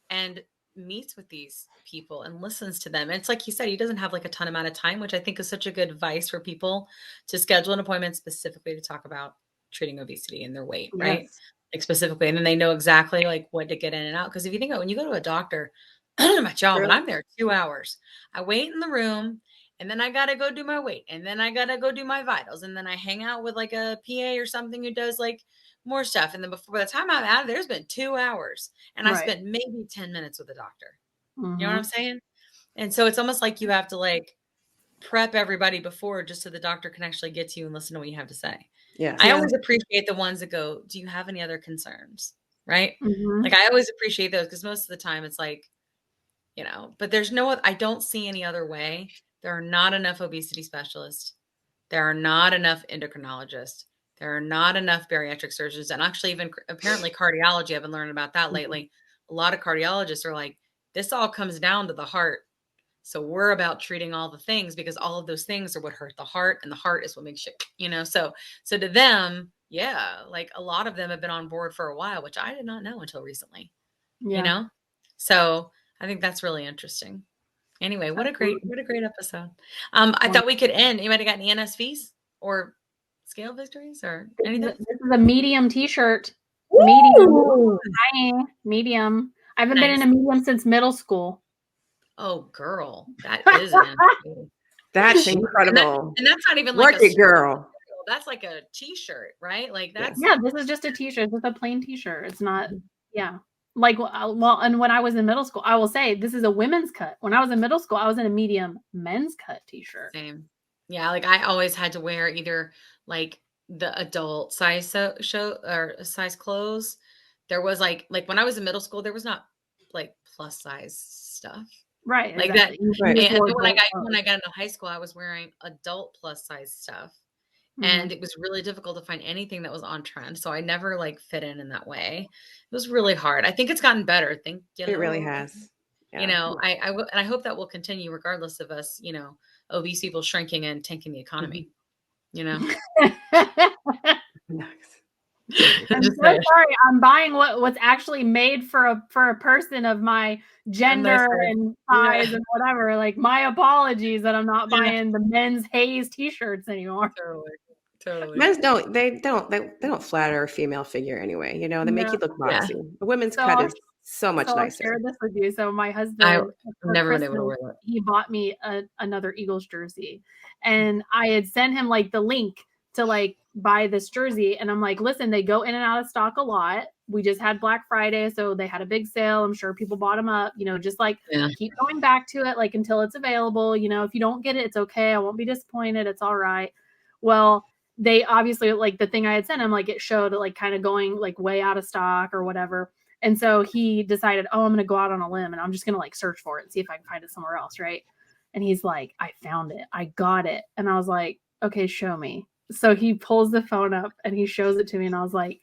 S4: and meets with these people and listens to them. And it's like he said, he doesn't have like a ton amount of time, which I think is such a good advice for people to schedule an appointment specifically to talk about treating obesity and their weight, right?
S6: Yes.
S4: Like specifically, and then they know exactly like what to get in and out. Because if you think about when you go to a doctor, I don't know about y'all, but I'm there 2 hours. I wait in the room, and then I gotta go do my weight, and then I gotta go do my vitals, and then I hang out with like a PA or something who does like more stuff. And then by the time I'm out of there, there's been 2 hours, and I
S6: Right.
S4: spent maybe 10 minutes with the doctor.
S6: Mhm.
S4: You know what I'm saying? And so it's almost like you have to like prep everybody before just so the doctor can actually get to you and listen to what you have to say.
S7: Yes.
S4: I
S6: Yeah.
S4: always appreciate the ones that go, do you have any other concerns? Right?
S6: Mhm.
S4: Like I always appreciate those because most of the time it's like, you know, but there's no, I don't see any other way. There are not enough obesity specialists. There are not enough endocrinologists. There are not enough bariatric surgeons. And actually, even apparently cardiology, I've been learning about that lately. A lot of cardiologists are like, this all comes down to the heart. So we're about treating all the things because all of those things are what hurt the heart, and the heart is what makes you, you know. So to them, yeah, like a lot of them have been on board for a while, which I did not know until recently,
S6: Yeah.
S4: you know. So I think that's really interesting. Anyway, what a great episode. I thought we could end. Anybody got any NSVs or scale victories or anything?
S6: This is a medium t-shirt.
S4: Ooh.
S6: Medium. I haven't been in
S4: Nice.
S6: a medium since middle school.
S4: Oh, girl, that is an
S7: That's incredible.
S4: and that's not even
S7: Work
S4: like a
S7: it, girl.
S4: That's like a t-shirt, right? Like that's
S6: Yeah, this is just a t-shirt. Just a plain t-shirt. It's not, yeah. Like, well, and when I was in middle school, I will say this is a women's cut. When I was in middle school, I was in a medium men's cut t-shirt.
S4: same. Yeah, like I always had to wear either like the adult size show or size clothes. There was like when I was in middle school, there was not like plus size stuff.
S6: Right.
S4: Like
S6: exactly.
S4: that.
S7: Right.
S4: And when I got into high school, I was wearing adult plus size stuff. And it was really difficult to find anything that was on trend. So I never like fit in that way. It was really hard. I think it's gotten better. I think, you know,
S7: It really has. Yeah.
S4: You know, and I hope that will continue regardless of us, you know, obese people shrinking and tanking the economy, you know.
S7: Nice.
S6: I'm so sorry. I'm buying what's actually made for a person of my gender and size and whatever. Like, my apologies that I'm not buying the men's Haze t-shirts anymore.
S4: Totally.
S7: Men's don't flatter a female figure anyway. You know, they make you look boxy. The women's cut is so much
S6: I'll
S7: nicer.
S6: share this with you. So my husband,
S4: I've never been able to wear that.
S6: He bought me another Eagles jersey, and I had sent him like the link to like buy this jersey. And I'm like, listen, they go in and out of stock a lot. We just had Black Friday, so they had a big sale. I'm sure people bought them up, just like keep going back to it, like until it's available. If you don't get it, it's okay. I won't be disappointed. It's all right. Well, they obviously, like the thing I had sent him, like it showed like kind of going like way out of stock or whatever. And so he decided, I'm going to go out on a limb and I'm just going to like search for it and see if I can find it somewhere else. Right. And he's like, I found it. I got it. And I was like, okay, show me. So he pulls the phone up and he shows it to me. And I was like,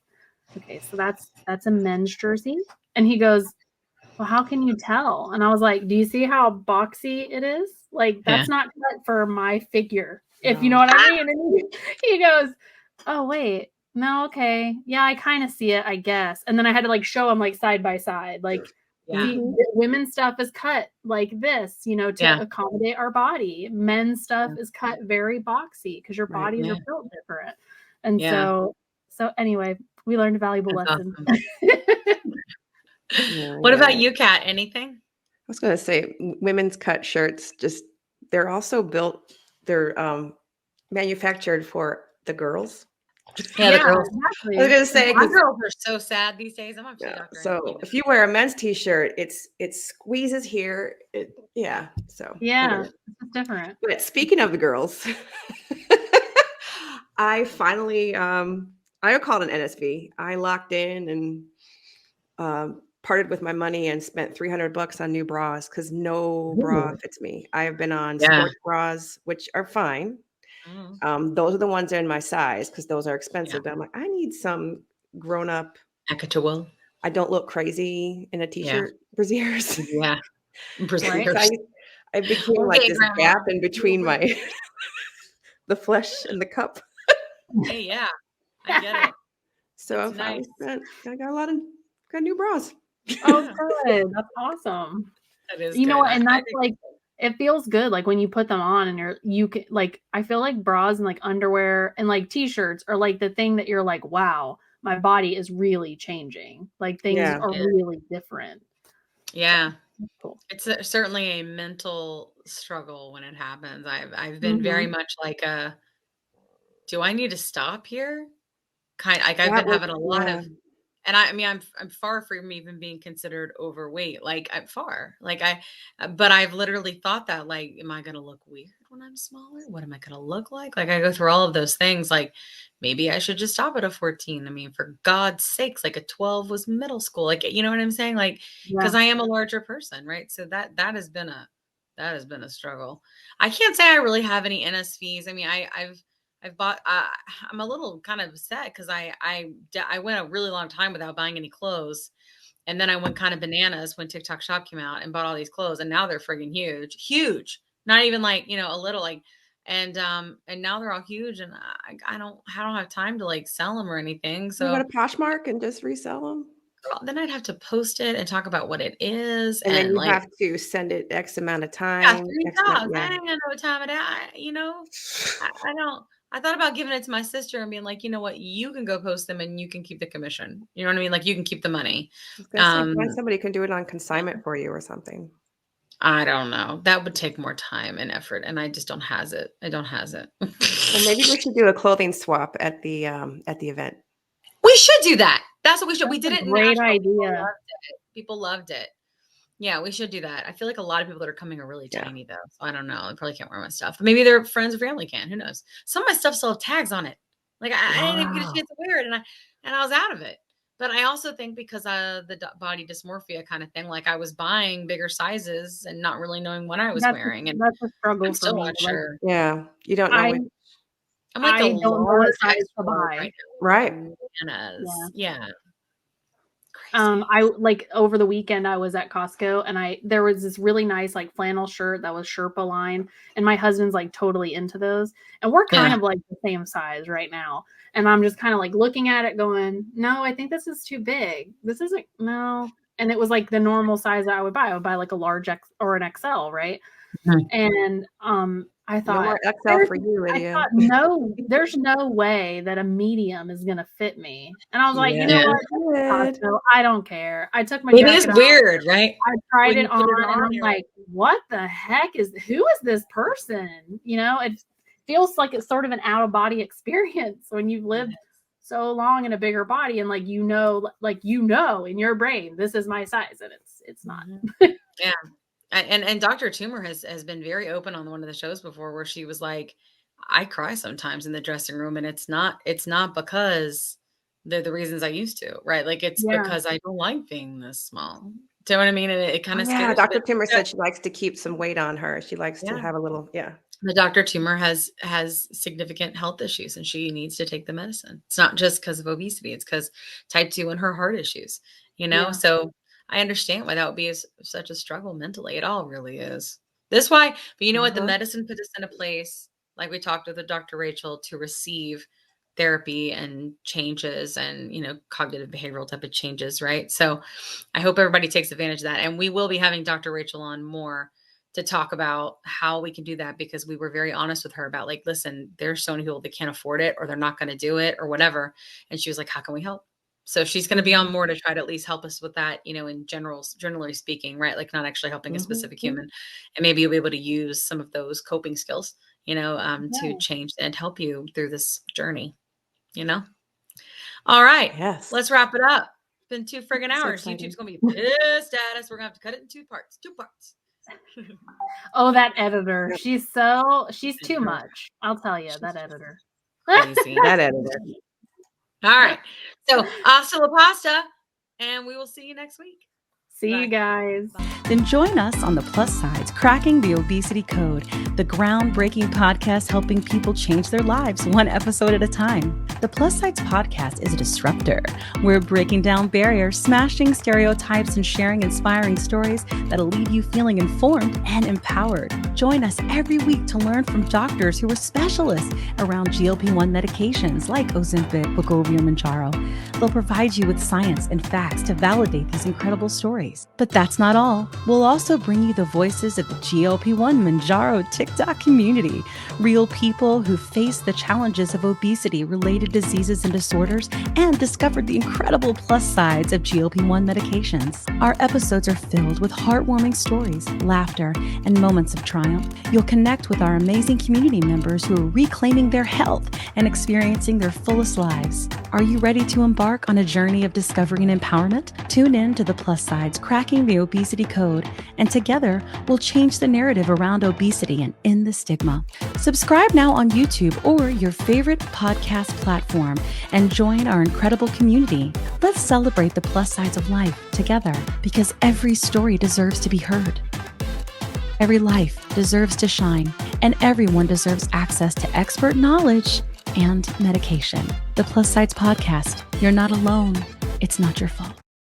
S6: okay, so that's a men's jersey. And he goes, well, how can you tell? And I was like, do you see how boxy it is? Like, that's not cut for my figure, if you know what I mean. And he goes, oh, wait, no, okay. Yeah, I kind of see it, I guess. And then I had to like show him like side by side, like women's stuff is cut like this, to accommodate our body. Men's stuff is cut very boxy because your bodies are built different. And so anyway, we learned a valuable lesson.
S4: Awesome. What about you, Kat? Anything?
S7: I was going to say women's cut shirts, they're also built, they're manufactured for the girls.
S4: Yeah, the girls.
S7: Exactly. I was going to say,
S4: my girls are so sad these days. I'm actually doctor.
S7: So if you wear a men's t-shirt, it squeezes here. So
S6: it's different.
S7: But speaking of the girls, I finally, I called an NSV. I locked in and parted with my money and spent $300 on new bras because no bra fits me. I have been on sports bras, which are fine. Those are the ones that are in my size because those are expensive. But I'm like, I need some grown up.
S4: Equitable.
S7: I don't look crazy in a t-shirt. Brassieres.
S4: Yeah.
S7: Brassieres. I became like this gap in between my the flesh and the cup.
S4: Hey, yeah, I get it.
S7: So I got new bras.
S6: Oh, good. That's awesome.
S4: That is
S6: you know what? And that's like, it feels good. Like when you put them on and you can like, I feel like bras and like underwear and like t-shirts are like the thing that you're like, wow, my body is really changing. Like things are really different.
S4: Yeah.
S6: So, cool.
S4: It's certainly a mental struggle when it happens. I've been very much like do I need to stop here? I've been having a lot of, and I mean, I'm far from even being considered overweight. Like I'm far, but I've literally thought that, like, am I going to look weird when I'm smaller? What am I going to look like? Like I go through all of those things. Like maybe I should just stop at a 14. I mean, for God's sakes, like a 12 was middle school. Like, you know what I'm saying? Like, because I am a larger person, right? So that has been a struggle. I can't say I really have any NSVs. I mean, I've bought, I'm a little kind of upset because I went a really long time without buying any clothes. And then I went kind of bananas when TikTok Shop came out and bought all these clothes. And now they're friggin' huge, not even like, a little like, and now they're all huge and I don't have time to like sell them or anything. So
S7: you go to Poshmark and just resell them.
S4: Then I'd have to post it and talk about what it is.
S7: And then you have to send it X amount of time.
S4: Yeah, 3 times. I ain't gonna know what time it is. I thought about giving it to my sister and being like, you know what, you can go post them and you can keep the commission. You know what I mean? Like you can keep the money.
S7: Somebody can do it on consignment for you or something.
S4: I don't know. That would take more time and effort. And I just don't has it. I don't has it.
S7: Well, maybe we should do a clothing swap at the event.
S4: We should do that. That's what we should. We did it.
S6: Great idea.
S4: People loved it. Yeah, we should do that. I feel like a lot of people that are coming are really tiny though. So I don't know. I probably can't wear my stuff. But maybe their friends or family can. Who knows? Some of my stuff still have tags on it. Like I didn't even get a chance to wear it, and I was out of it. But I also think because of the body dysmorphia kind of thing, like I was buying bigger sizes and not really knowing what I was wearing. And
S6: that's a struggle
S4: I'm still not sure.
S7: Yeah, you don't know.
S4: I'm like a large size to buy.
S7: Right.
S4: Yeah.
S6: I like over the weekend I was at Costco and there was this really nice like flannel shirt that was Sherpa line, and my husband's like totally into those, and we're kind of like the same size right now, and I'm just kind of like looking at it going, no, I think this is too big. This isn't, no. And it was like the normal size that I would buy like a large X or an XL, right? And I thought
S7: XL for you, Lydia.
S6: I thought, no, there's no way that a medium is gonna fit me. And I was like, you know what? I don't care. I took my jacket off.
S4: Weird, right?
S6: I tried it on and I'm like, what the heck who is this person? feels like it's sort of an out of body experience when you've lived so long in a bigger body and like in your brain, this is my size, and it's not.
S4: Yeah. And Dr. Toomer has been very open on one of the shows before where she was like, I cry sometimes in the dressing room, and it's not because they're the reasons I used to, right? Like it's because I don't like being this small. Do you know what I mean? And it kind of scares
S7: Dr.
S4: me.
S7: Toomer said she likes to keep some weight on her. She likes to have a little,
S4: The Dr. Toomer has significant health issues, and she needs to take the medicine. It's not just because of obesity; it's because type 2 and her heart issues. So I understand why that would be such a struggle mentally. It all really is. This why, but you know what? The medicine put us in a place, like we talked with Dr. Rachel, to receive therapy and changes and, cognitive behavioral type of changes, right? So I hope everybody takes advantage of that. And we will be having Dr. Rachel on more to talk about how we can do that, because we were very honest with her about like, listen, there's so many people that can't afford it, or they're not going to do it or whatever. And she was like, how can we help? So she's going to be on more to try to at least help us with that, in generally speaking, right? Like not actually helping a specific human, and maybe you'll be able to use some of those coping skills, to change and help you through this journey, All right.
S7: Yes.
S4: Let's wrap it up. It's been 2 friggin' hours.
S7: exciting.
S4: YouTube's going to be pissed at us. We're going to have to cut it in 2 parts.
S6: Oh, that editor. She's too much. I'll tell you, that editor.
S4: Crazy.
S7: That editor.
S4: All right. So, hasta la pasta, and we will see you next week.
S6: See you guys.
S1: Then join us on the Plus Sides, Cracking the Obesity Code, the groundbreaking podcast helping people change their lives one episode at a time. The Plus Sides podcast is a disruptor. We're breaking down barriers, smashing stereotypes, and sharing inspiring stories that'll leave you feeling informed and empowered. Join us every week to learn from doctors who are specialists around GLP-1 medications like Ozempic, Wegovy, or Mounjaro. They'll provide you with science and facts to validate these incredible stories. But that's not all. We'll also bring you the voices of the GLP-1 Mounjaro TikTok community, real people who face the challenges of obesity-related diseases and disorders and discovered the incredible plus sides of GLP-1 medications. Our episodes are filled with heartwarming stories, laughter, and moments of triumph. You'll connect with our amazing community members who are reclaiming their health and experiencing their fullest lives. Are you ready to embark on a journey of discovery and empowerment? Tune in to the Plus Sides, Cracking the Obesity Code, and together we'll change the narrative around obesity and end the stigma. Subscribe now on YouTube or your favorite podcast platform and join our incredible community. Let's celebrate the plus sides of life together, because every story deserves to be heard. Every life deserves to shine, and everyone deserves access to expert knowledge and medication. The Plus Sides Podcast. You're not alone. It's not your fault.